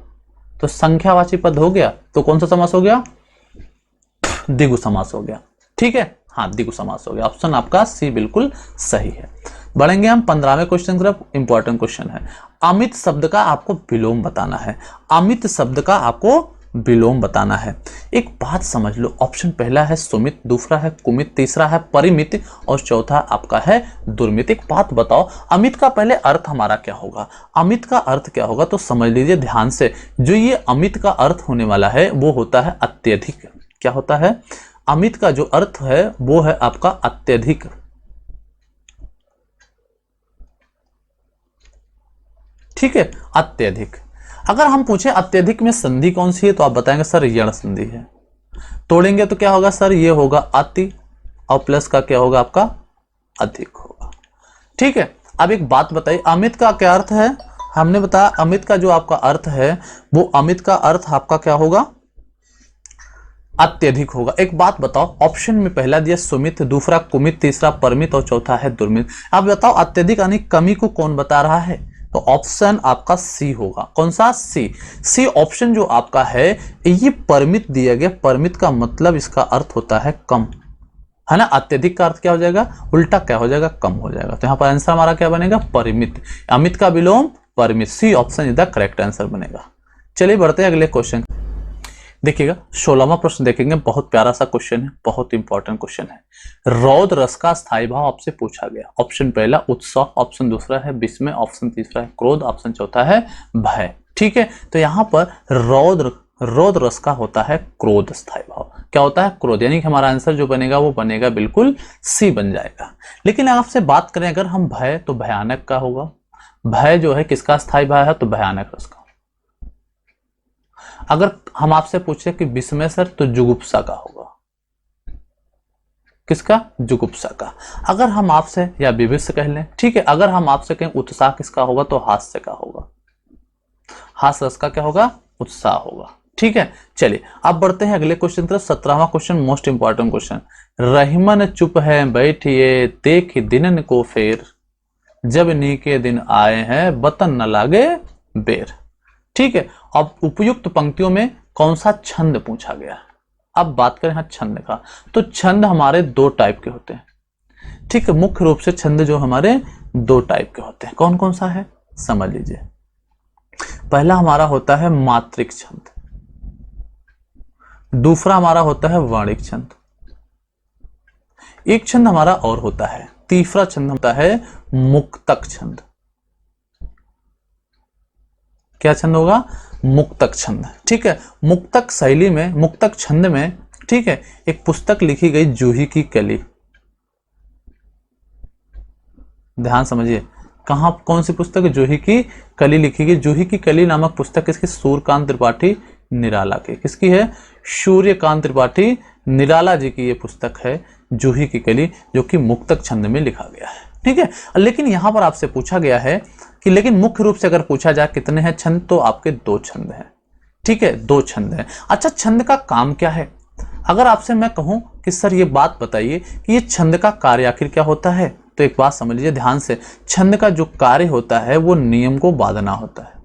तो संख्यावाची पद हो गया। तो कौन सा समास हो गया, द्विगु समास हो गया। ठीक है, हाँ द्विगु समास हो गया। ऑप्शन आपका सी बिल्कुल सही है। बढ़ेंगे हम 15वें क्वेश्चन की तरफ। इंपॉर्टेंट क्वेश्चन है, अमित शब्द का आपको विलोम बताना है। अमित शब्द का आपको विलोम बताना है। एक बात समझ लो, ऑप्शन पहला है सुमित, दूसरा है कुमित, तीसरा है परिमित और चौथा आपका है दुर्मित। एक बात बताओ, अमित का पहले अर्थ हमारा क्या होगा, अमित का अर्थ क्या होगा, तो समझ लीजिए ध्यान से। जो ये अमित का अर्थ होने वाला है वो होता है अत्यधिक। क्या होता है, अमित का जो अर्थ है वो है आपका अत्यधिक। ठीक है, अत्यधिक। अगर हम पूछे अत्यधिक में संधि कौन सी है, तो आप बताएंगे सर यण संधि है। तोड़ेंगे तो क्या होगा सर, ये होगा अति और प्लस का क्या होगा आपका अधिक होगा। ठीक है, अब एक बात बताइए, अमित का क्या अर्थ है। हमने बताया अमित का जो आपका अर्थ है, वो अमित का अर्थ आपका क्या होगा, अत्यधिक होगा। एक बात बताओ, ऑप्शन में पहला दिया सुमित, दूसरा कुमित, तीसरा परमित और चौथा है दुर्मित। अब बताओ अत्यधिक यानी कमी को कौन बता रहा है, तो ऑप्शन आपका सी होगा। कौन सा, सी ऑप्शन जो आपका है, ये परमित दिया गया। परमित का मतलब इसका अर्थ होता है कम, है ना। अत्यधिक का अर्थ क्या हो जाएगा, उल्टा क्या हो जाएगा, कम हो जाएगा। तो यहाँ पर आंसर हमारा क्या बनेगा, परिमित। अमित का विलोम परिमित, C option is the correct answer बनेगा। चलिए बढ़ते हैं अगले क्वेश्चन। देखिएगा 16वां प्रश्न देखेंगे, बहुत प्यारा सा क्वेश्चन है, बहुत इंपॉर्टेंट क्वेश्चन है। रौद्र रस का स्थायी भाव आपसे पूछा गया। ऑप्शन पहला उत्साह, ऑप्शन दूसरा है विस्मय, ऑप्शन तीसरा है क्रोध, ऑप्शन चौथा है भय। ठीक है, तो यहाँ पर रौद्र रस का होता है क्रोध स्थायी भाव। क्या होता है, क्रोध। यानी कि हमारा आंसर जो बनेगा वो बनेगा बिल्कुल सी बन जाएगा। लेकिन आपसे बात करें अगर हम भय, तो भयानक का होगा। भय जो है किसका स्थायी भाव है, तो भयानक रस का। अगर हम आपसे पूछे कि विस्मय सर, तो जुगुप्सा का होगा। किसका, जुगुप्सा का। अगर हम आपसे, या विविध कह लें, ठीक है, अगर हम आपसे कहें उत्साह किसका होगा, तो हास्य का होगा। हास्य रस का क्या होगा, उत्साह होगा। ठीक है, चलिए अब बढ़ते हैं अगले क्वेश्चन तरफ। 17वां question, most important question. Rahiman चुप है बैठिए, देख दिनन को फेर, जब नीके दिन आए हैं वतन न लागे बेर। ठीक है, अब उपयुक्त पंक्तियों में कौन सा छंद पूछा गया। अब बात करें हाँ छंद का, तो छंद हमारे दो टाइप के होते हैं। ठीक है, मुख्य रूप से छंद जो हमारे दो टाइप के होते हैं। कौन कौन सा है, समझ लीजिए। पहला हमारा होता है मात्रिक छंद, दूसरा हमारा होता है वर्णिक छंद, एक छंद हमारा और होता है, तीसरा छंद होता है मुक्तक छंद। क्या छंद होगा? मुक्तक छंद। ठीक है, मुक्तक शैली में, मुक्तक छंद में, ठीक है, एक पुस्तक लिखी गई जूही की कली। ध्यान समझिए, कहां, कौन सी पुस्तक? जूही की कली लिखी गई। जूही की कली नामक पुस्तक किसकी? सूर्यकांत त्रिपाठी निराला की। किसकी है? सूर्यकांत त्रिपाठी निराला जी की ये पुस्तक है जूही की कली, जो कि मुक्तक छंद में लिखा गया है। ठीक है, लेकिन यहां पर आपसे पूछा गया है कि लेकिन मुख्य रूप से अगर पूछा जाए कितने हैं छंद, तो आपके 2 छंद हैं। ठीक है, 2 छंद हैं। अच्छा, छंद का काम क्या है? अगर आपसे मैं कहूं कि सर ये बात बताइए कि ये छंद का कार्य आखिर क्या होता है, तो एक बात समझ लीजिए ध्यान से, छंद का जो कार्य होता है वो नियम को बांधना होता है।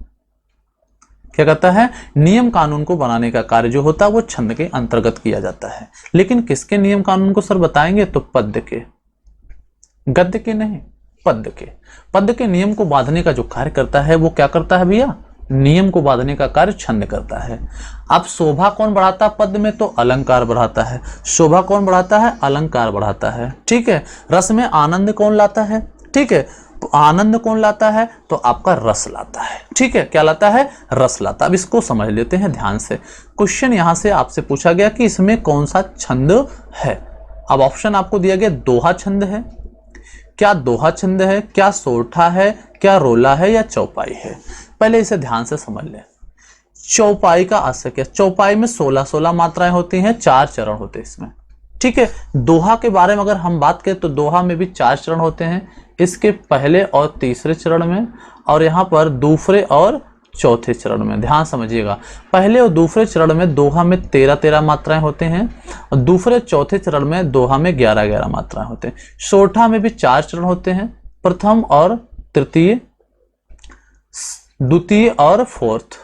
क्या कहता है? नियम कानून को बनाने का कार्य जो होता है वो छंद के अंतर्गत किया जाता है। लेकिन किसके नियम कानून को सर बताएंगे? तो पद्य के, गद्य के नहीं, पद्य के। पद्य के नियम को बांधने का जो कार्य करता है वो क्या करता है भैया? नियम को बांधने का कार्य छंद करता है। अब शोभा कौन बढ़ाता है पद्य में? तो अलंकार बढ़ाता है। शोभा कौन बढ़ाता है? अलंकार बढ़ाता है। ठीक है, रस में आनंद कौन लाता है? ठीक है, आनंद कौन लाता है? तो आपका रस लाता है। ठीक है, क्या लाता है? रस लाता है। अब इसको समझ लेते हैं ध्यान से। क्वेश्चन यहां से आपसे पूछा गया कि इसमें कौन सा छंद है। अब ऑप्शन आपको दिया गया, दोहा छंद है, क्या दोहा छंद है, क्या सोरठा है, क्या रोला है, या चौपाई है। पहले इसे ध्यान से समझ लें। चौपाई का आशय क्या? चौपाई में 16 मात्राएं होती हैं, 4 चरण होते हैं इसमें। ठीक है, दोहा के बारे में अगर हम बात करें तो दोहा में भी 4 चरण होते हैं, इसके पहले और तीसरे चरण में, और यहाँ पर दूसरे और चौथे चरण में। ध्यान समझिएगा, पहले और दूसरे चरण में दोहा में 13 मात्राएं होते हैं, और दूसरे चौथे चरण में दोहा में 11 मात्राएं होते हैं। सोरठा में भी 4 चरण होते हैं, प्रथम और तृतीय, द्वितीय और फोर्थ।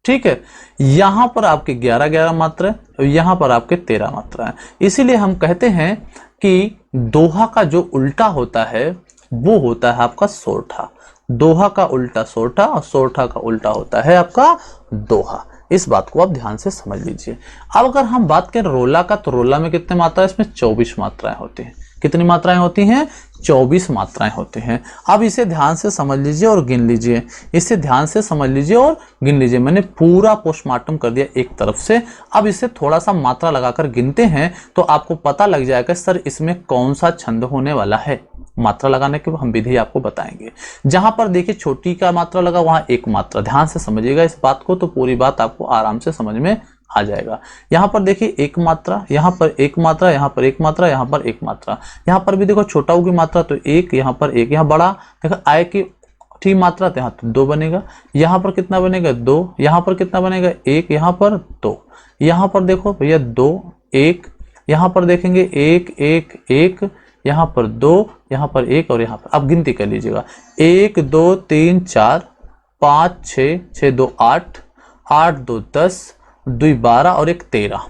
ठीक है, यहां पर आपके 11 मात्रा, यहां पर आपके 13 मात्रा है। इसीलिए हम कहते हैं कि दोहा का जो उल्टा होता है वो होता है आपका सोरठा। दोहा का उल्टा सोरठा, और सोरठा का उल्टा होता है आपका दोहा। इस बात को आप ध्यान से समझ लीजिए। अब अगर हम बात करें रोला का, तो रोला में कितने मात्रा है? इसमें 24 मात्राएं होती हैं। कितनी मात्राएं होती हैं? 24 मात्राएं होती हैं। अब इसे ध्यान से समझ लीजिए और गिन लीजिए। इसे ध्यान से समझ लीजिए और गिन लीजिए। मैंने पूरा पोस्टमार्टम कर दिया एक तरफ से। अब इसे थोड़ा सा मात्रा लगाकर गिनते हैं तो आपको पता लग जाएगा सर इसमें कौन सा छंद होने वाला है। मात्रा लगाने के हम विधि आपको बताएंगे। जहां पर देखिए छोटी का मात्रा लगा वहां 1 मात्रा। ध्यान से समझिएगा इस बात को, तो पूरी बात आपको आराम से समझ में आ जाएगा। यहाँ पर देखिए 1 मात्रा, यहाँ पर 1 मात्रा, यहाँ पर 1 मात्रा, यहाँ पर 1 मात्रा। यहाँ पर भी देखो छोटा की मात्रा तो 1, यहाँ पर 1, यहाँ बड़ा देखो आय की ठी मात्रा, तो यहाँ तो 2 बनेगा। यहाँ पर कितना बनेगा? 2। यहाँ पर कितना बनेगा? 1। यहाँ पर 2। यहाँ पर देखो भैया 2, 1। यहाँ पर देखेंगे 1, 1, 1। यहाँ पर 2, यहाँ पर 1, और यहाँ पर अब गिनती कर लीजिएगा। 1, 2, 3, 4, 5, 6, 6, 2, 8, 8, 2, 10, 2, 12 और 1, 13।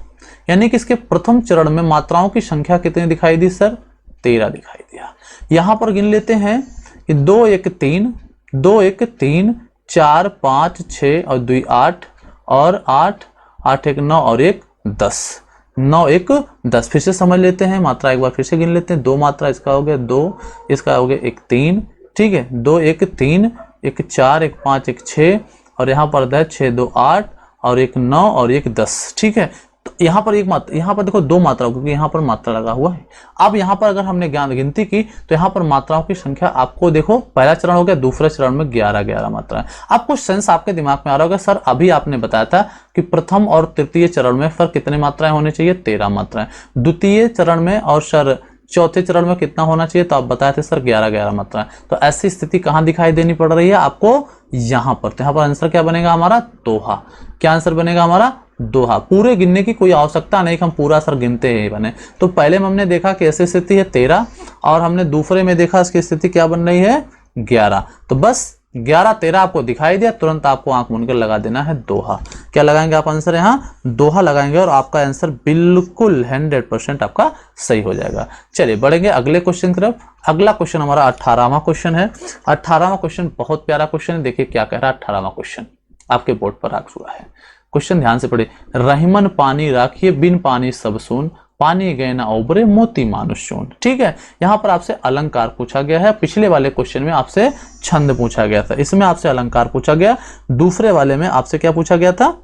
यानी कि इसके प्रथम चरण में मात्राओं की संख्या कितनी दिखाई दी सर? 13 दिखाई दिया। यहाँ पर गिन लेते हैं कि 2, 1, 3, 2, 1, 3, 4, 5, 6 और 2, 8 और 8, 8, 1, 9 और 1, 10। 9, 1, 10। फिर से समझ लेते हैं, मात्रा एक बार फिर से गिन लेते हैं। 2 मात्रा, इसका हो गया 2, इसका हो गया 1, 3। ठीक है, 2, 1, 3, 1, 4, 1, 5, 1, 6 और यहाँ पर 10, 6, 2, 8 और 1, 9 और 1, 10। ठीक है, तो यहाँ पर 1 मात्रा, यहाँ पर देखो 2 मात्राओं, क्योंकि यहाँ पर मात्रा लगा हुआ है। अब यहाँ पर अगर हमने गिनती की तो यहाँ पर मात्राओं की संख्या आपको देखो, पहला चरण हो गया, दूसरे चरण में 11 मात्रा। अब कुछ सेंस आपके दिमाग में आ रहा होगा, सर अभी आपने बताया था कि प्रथम और तृतीय चरण में सर कितने मात्राएं होनी चाहिए? 13 मात्राएं। द्वितीय चरण में और सर चौथे चरण में कितना होना चाहिए? तो आप बताए थे सर 11 मात्राएं। तो ऐसी स्थिति कहां दिखाई देनी पड़ रही है आपको? यहां पर। तो यहाँ पर आंसर क्या बनेगा हमारा? दोहा। क्या आंसर बनेगा हमारा? दोहा। पूरे गिनने की कोई आवश्यकता नहीं कि हम पूरा सर गिनते ही बने। तो पहले में हमने देखा कि ऐसी स्थिति है 13, और हमने दूसरे में देखा इसकी स्थिति क्या बन रही है? 11। तो बस 11 13 आपको दिखाई दिया, तुरंत आपको आंख मूंद कर लगा देना है दोहा। क्या लगाएंगे आप आंसर? यहाँ दोहा लगाएंगे और आपका आंसर बिल्कुल 100% आपका सही हो जाएगा। चलिए बढ़ेंगे अगले क्वेश्चन की तरफ। अगला क्वेश्चन हमारा 18वां क्वेश्चन है। 18वां क्वेश्चन बहुत प्यारा क्वेश्चन है। देखिए क्या कह रहा है 18वां क्वेश्चन, आपके बोर्ड पर आ चुका है। क्वेश्चन ध्यान से पढ़िए। रहीमन पानी राखिए बिन पानी सब सून, पानी गए ना उबरे मोती मानुष चून। ठीक है, यहाँ पर आपसे अलंकार पूछा गया है। पिछले वाले क्वेश्चन में आपसे छंद पूछा गया था, इसमें आपसे अलंकार पूछा गया। दूसरे वाले में आपसे क्या पूछा गया था?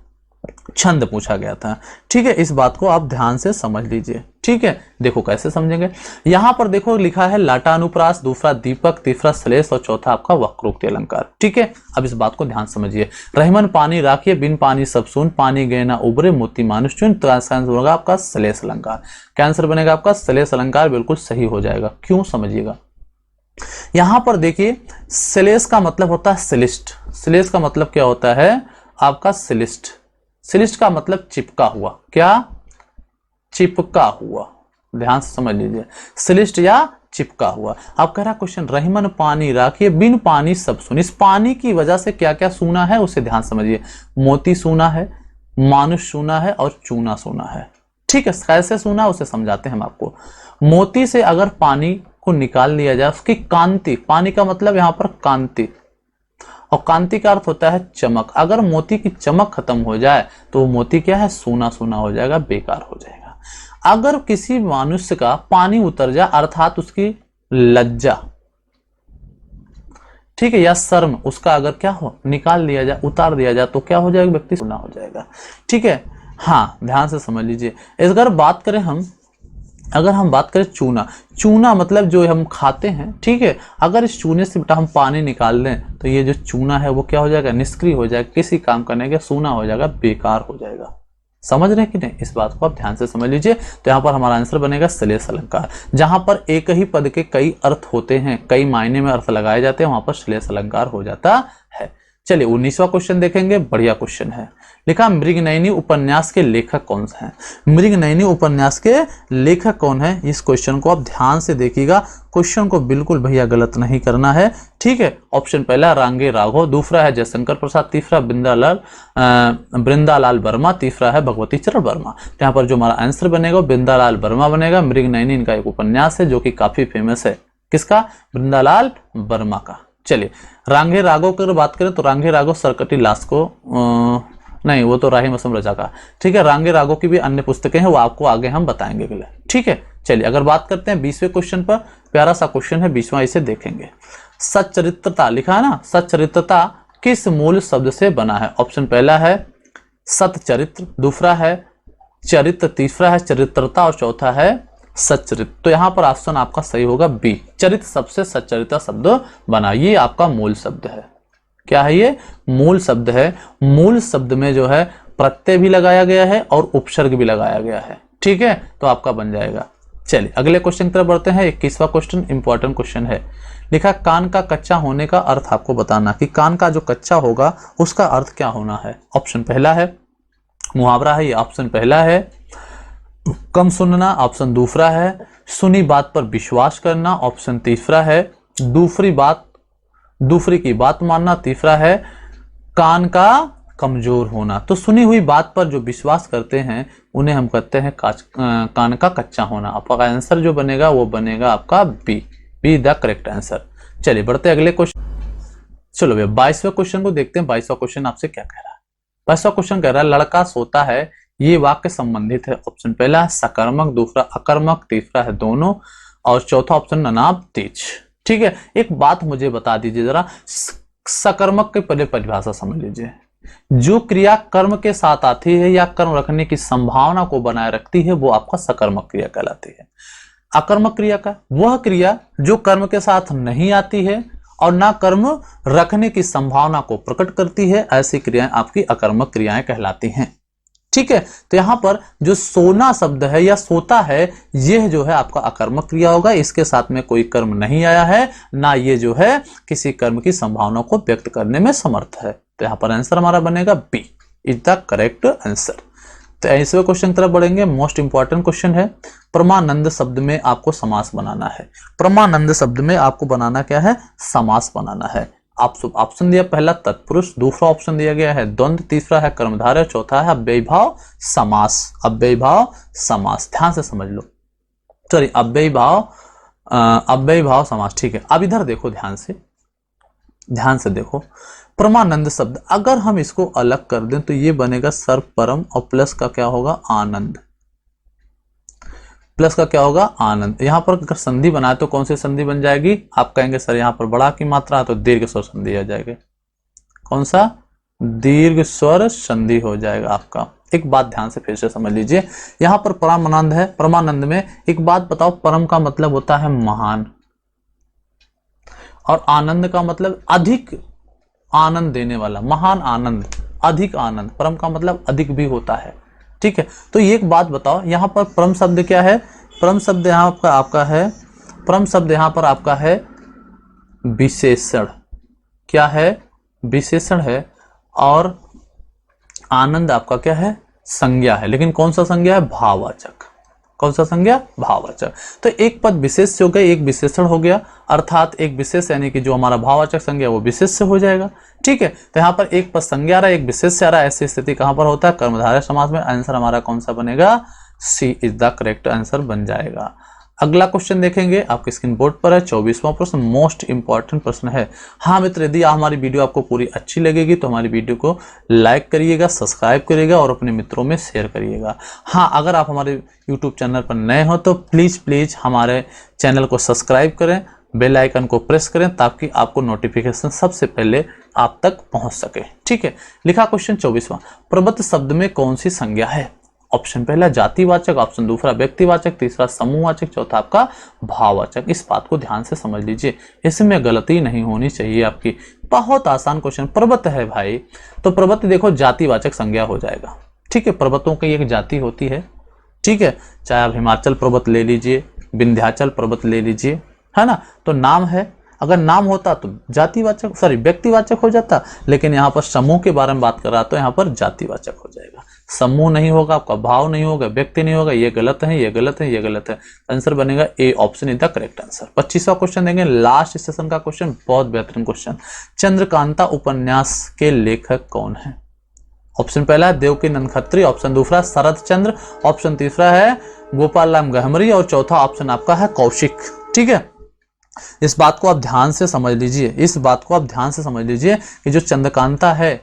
छंद पूछा गया था। ठीक है, इस बात को आप ध्यान से समझ लीजिए। ठीक है, देखो कैसे समझेंगे। यहां पर देखो लिखा है लाटानुप्रास, दूसरा दीपक, तीसरा श्लेष और चौथा आपका वक्रोक्ति अलंकार। ठीक है, अब इस बात को ध्यान समझिए। रहीमन पानी राखिए बिन पानी सब सून, पानी गए ना उबरे मोती मानुष चून। तो आंसर होगा आपका श्लेष अलंकार। क्या आंसर बनेगा आपका? श्लेष अलंकार बिल्कुल सही हो जाएगा। क्यों, समझिएगा। यहां पर देखिए श्लेष का मतलब होता है श्लिष्ट। श्लेष का मतलब क्या होता है? आपका श्लिष्ट। श्लिष्ट का मतलब चिपका हुआ। क्या? चिपका हुआ। ध्यान से समझ लीजिए, श्लिष्ट या चिपका हुआ। अब कह रहा क्वेश्चन रहीमन पानी राखिए बिन पानी सब सून। इस पानी की वजह से क्या क्या सूना है उसे ध्यान समझिए। मोती सूना है, मानुष सूना है और चूना सूना है। ठीक है, कैसे सूना उसे समझाते हैं हम आपको। मोती से अगर पानी को निकाल लिया जाए, उसकी कांति, पानी का मतलब यहां पर कांति, और कांति का अर्थ होता है चमक। अगर मोती की चमक खत्म हो जाए तो वो मोती क्या है? सूना सूना हो जाएगा, बेकार हो जाएगा। अगर किसी मनुष्य का पानी उतर जाए, अर्थात उसकी लज्जा, ठीक है, या शर्म, उसका अगर क्या हो निकाल लिया जाए, उतार दिया जाए, तो क्या हो जाएगा? व्यक्ति सूना हो जाएगा। ठीक है, हाँ ध्यान से समझ लीजिए। अगर बात करें चूना, चूना मतलब जो हम खाते हैं। ठीक है, अगर इस चूने से बेटा हम पानी निकाल दें तो ये जो चूना है वो क्या हो जाएगा? निष्क्रिय हो जाएगा, किसी काम करने के, सूना हो जाएगा, बेकार हो जाएगा। समझ रहे हैं कि नहीं? इस बात को आप ध्यान से समझ लीजिए। तो यहाँ पर हमारा आंसर बनेगा श्लेष अलंकार। जहां पर एक ही पद के कई अर्थ होते हैं, कई मायने में अर्थ लगाए जाते हैं, वहां पर श्लेष अलंकार हो जाता है। चलिए 19वां क्वेश्चन देखेंगे। बढ़िया क्वेश्चन है। लिखा मृगनयनी उपन्यास के लेखक कौन से हैं? मृगनयनी उपन्यास के लेखक कौन है? इस क्वेश्चन को आप ध्यान से देखिएगा। क्वेश्चन को बिल्कुल भैया गलत नहीं करना है। ठीक है, ऑप्शन पहला रांगे राघव, दूसरा है जयशंकर प्रसाद, तीसरा वृंदालाल वर्मा, तीसरा है भगवती चरण वर्मा। तो यहाँ पर जो हमारा आंसर बनेगा वो वृंदालाल वर्मा बनेगा। मृगनयनी इनका एक उपन्यास है जो कि काफी फेमस है। किसका? वृंदालाल वर्मा का। चलिए रांगे राघव की अगर बात करें तो रांगे राघव सरकटी लाश को नहीं, वो तो राही मसम रजा का। ठीक है, रांगे राघव की भी अन्य पुस्तकें हैं, वो आपको आगे हम बताएंगे। ठीक है, चलिए अगर बात करते हैं 20वें क्वेश्चन पर। प्यारा सा क्वेश्चन है 20वां, इसे देखेंगे। सच्चरित्रता लिखा है ना, सच्चरित्रता किस मूल शब्द से बना है? ऑप्शन पहला है सतचरित्र, दूसरा है चरित्र, तीसरा है चरित्रता और चौथा है सच्चरित्र। तो यहां पर ऑप्शन आपका सही होगा बी, चरित्र सबसे सच्चरित्र शब्द बना। ये आपका मूल शब्द है। क्या है ये? मूल शब्द है। मूल शब्द में जो है प्रत्यय भी लगाया गया है और उपसर्ग भी लगाया गया है। ठीक है, तो आपका बन जाएगा। चलिए अगले क्वेश्चन की तरफ बढ़ते हैं। 21वां क्वेश्चन इंपॉर्टेंट क्वेश्चन है। लिखा कान का कच्चा होने का अर्थ आपको बताना कि कान का जो कच्चा होगा उसका अर्थ क्या होना है। ऑप्शन पहला है मुहावरा है, ये ऑप्शन पहला है। कम सुनना ऑप्शन दूसरा है। सुनी बात पर विश्वास करना ऑप्शन तीसरा है। दूसरी की बात मानना तीसरा है। कान का कमजोर होना, तो सुनी हुई बात पर जो विश्वास करते हैं उन्हें हम कहते हैं कान का कच्चा होना। आपका आंसर जो बनेगा वो बनेगा आपका बी द करेक्ट आंसर। चलिए बढ़ते अगले क्वेश्चन। चलो भैया 22वें क्वेश्चन को देखते हैं। 22वां क्वेश्चन आपसे क्या कह रहा है? 22वां क्वेश्चन कह रहा है लड़का सोता है, ये वाक्य संबंधित है। ऑप्शन पहला है सकर्मक, दूसरा अकर्मक, तीसरा है दोनों और चौथा ऑप्शन ननाब तेज। ठीक है, एक बात मुझे बता दीजिए जरा, सकर्मक के पहले परिभाषा समझ लीजिए। जो क्रिया कर्म के साथ आती है या कर्म रखने की संभावना को बनाए रखती है वो आपका सकर्मक क्रिया कहलाती है। अकर्मक क्रिया का वह क्रिया जो कर्म के साथ नहीं आती है और ना कर्म रखने की संभावना को प्रकट करती है, ऐसी क्रियाएं आपकी अकर्मक क्रियाएं कहलाती हैं। ठीक है, तो यहां पर जो सोना शब्द है या सोता है यह जो है आपका अकर्मक क्रिया होगा। इसके साथ में कोई कर्म नहीं आया है, ना ये जो है किसी कर्म की संभावना को व्यक्त करने में समर्थ है। तो यहां पर आंसर हमारा बनेगा B is the correct answer. तो 23वें क्वेश्चन की तरफ बढ़ेंगे। मोस्ट इंपॉर्टेंट क्वेश्चन है। परमानंद शब्द में आपको समास बनाना है। परमानंद शब्द में आपको बनाना क्या है? समास बनाना है। ऑप्शन दिया पहला तत्पुरुष, दूसरा ऑप्शन दिया गया है द्वंद्व, तीसरा है कर्मधारय, चौथा है अव्ययीभाव समास। अव्ययीभाव समास ध्यान से समझ लो, सॉरी अव्ययीभाव समास। ठीक है, अब इधर देखो ध्यान से देखो, परमानंद शब्द अगर हम इसको अलग कर दें तो ये बनेगा सर्व परम और प्लस का क्या होगा आनंद, प्लस का क्या होगा आनंद। यहां पर अगर संधि बनाए तो कौन सी संधि बन जाएगी, आप कहेंगे सर यहां पर बड़ा की मात्रा है तो दीर्घ स्वर संधि आ जाएगी। कौन सा, दीर्घ स्वर संधि हो जाएगा आपका। एक बात ध्यान से फिर से समझ लीजिए, यहां पर परमानंद है, परमानंद में एक बात बताओ, परम का मतलब होता है महान और आनंद का मतलब अधिक आनंद देने वाला, महान आनंद, अधिक आनंद, परम का मतलब अधिक भी होता है। ठीक है, तो ये एक बात बताओ, यहां पर परम शब्द क्या है, परम शब्द यहां पर आपका है, परम शब्द यहां पर आपका है विशेषण, क्या है विशेषण है, और आनंद आपका क्या है संज्ञा है, लेकिन कौन सा संज्ञा है, भाववाचक। कौन सा संज्ञा, भाववाचक। तो एक पद विशेष हो गया, एक विशेषण हो गया, अर्थात एक विशेष यानी कि जो हमारा भाववाचक संज्ञा वो विशेष से हो जाएगा। ठीक है, तो यहाँ पर एक पद संज्ञा आ रहा है, एक विशेष से आ रहा है, ऐसी स्थिति कहां पर होता है, कर्मधारय समास में। आंसर हमारा कौन सा बनेगा, सी इज द करेक्ट आंसर बन जाएगा। अगला क्वेश्चन देखेंगे, आपके स्क्रीन बोर्ड पर है 24वां प्रश्न, मोस्ट इंपॉर्टेंट प्रश्न है। हाँ मित्र, यदि हमारी वीडियो आपको पूरी अच्छी लगेगी तो हमारी वीडियो को लाइक करिएगा, सब्सक्राइब करिएगा और अपने मित्रों में शेयर करिएगा। हाँ, अगर आप हमारे यूट्यूब चैनल पर नए हो तो प्लीज हमारे चैनल को सब्सक्राइब करें, बेल आइकन को प्रेस करें ताकि आपको नोटिफिकेशन सबसे पहले आप तक पहुंच सके। ठीक है, लिखा क्वेश्चन 24वां, प्रबत शब्द में कौन सी संज्ञा है। ऑप्शन पहला जातिवाचक, ऑप्शन दूसरा व्यक्तिवाचक, तीसरा समूहवाचक, चौथा आपका भाववाचक। इस बात को ध्यान से समझ लीजिए, इसमें गलती नहीं होनी चाहिए आपकी। बहुत आसान क्वेश्चन, पर्वत है भाई, तो पर्वत देखो जातिवाचक संज्ञा हो जाएगा। ठीक है, पर्वतों की एक जाति होती है। ठीक है, चाहे आप हिमाचल पर्वत ले लीजिए, विंध्याचल पर्वत ले लीजिए, है ना, तो नाम है, अगर नाम होता तो जातिवाचक सॉरी व्यक्तिवाचक हो जाता, लेकिन यहाँ पर समूह के बारे में बात कर रहा तो यहाँ पर जातिवाचक हो जाएगा। समूह नहीं होगा आपका, भाव नहीं होगा, व्यक्ति नहीं होगा, ये गलत है, ये गलत है, ये गलत है। आंसर बनेगा A option is the correct answer. 25वां क्वेश्चन देंगे, लास्ट सेशन का क्वेश्चन, बहुत बेहतरीन क्वेश्चन। चंद्रकांता उपन्यास के लेखक कौन है। ऑप्शन पहला है देवकीनंद खत्री, ऑप्शन दूसरा शरद चंद्र, ऑप्शन तीसरा है गोपाल राम गहमरी और चौथा ऑप्शन आपका है कौशिक। ठीक है, इस बात को आप ध्यान से समझ लीजिए, इस बात को आप ध्यान से समझ लीजिए कि जो चंद्रकांता है,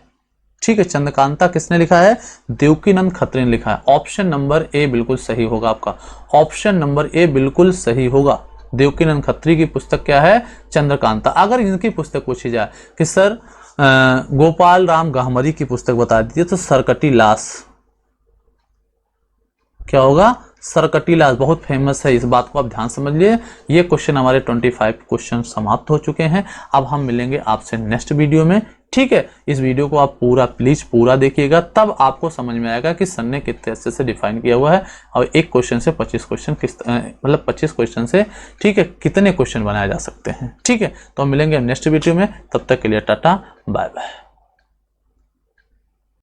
ठीक है, चंद्रकांता किसने लिखा है, देवकीनंद खत्री ने लिखा है। ऑप्शन नंबर ए बिल्कुल सही होगा आपका, ऑप्शन नंबर ए बिल्कुल सही होगा। देवकीनंद खत्री की पुस्तक क्या है, चंद्रकांता। अगर इनकी पुस्तक पूछी जाए कि सर गोपाल राम गहमरी की पुस्तक बता दीजिए तो सरकटी लाश, क्या होगा, सरकटी लाश, बहुत फेमस है। इस बात को आप ध्यान समझ लिए। ये क्वेश्चन हमारे 25 क्वेश्चन समाप्त हो चुके हैं। अब हम मिलेंगे आपसे नेक्स्ट वीडियो में। ठीक है, इस वीडियो को आप प्लीज पूरा देखिएगा, तब आपको समझ में आएगा कि सन ने कितने अच्छे से डिफाइन किया हुआ है और एक क्वेश्चन से 25 क्वेश्चन मतलब 25 क्वेश्चन से, ठीक है, कितने क्वेश्चन बनाए जा सकते हैं। ठीक है, तो हम मिलेंगे नेक्स्ट वीडियो में, तब तक के लिए टाटा बाय बाय।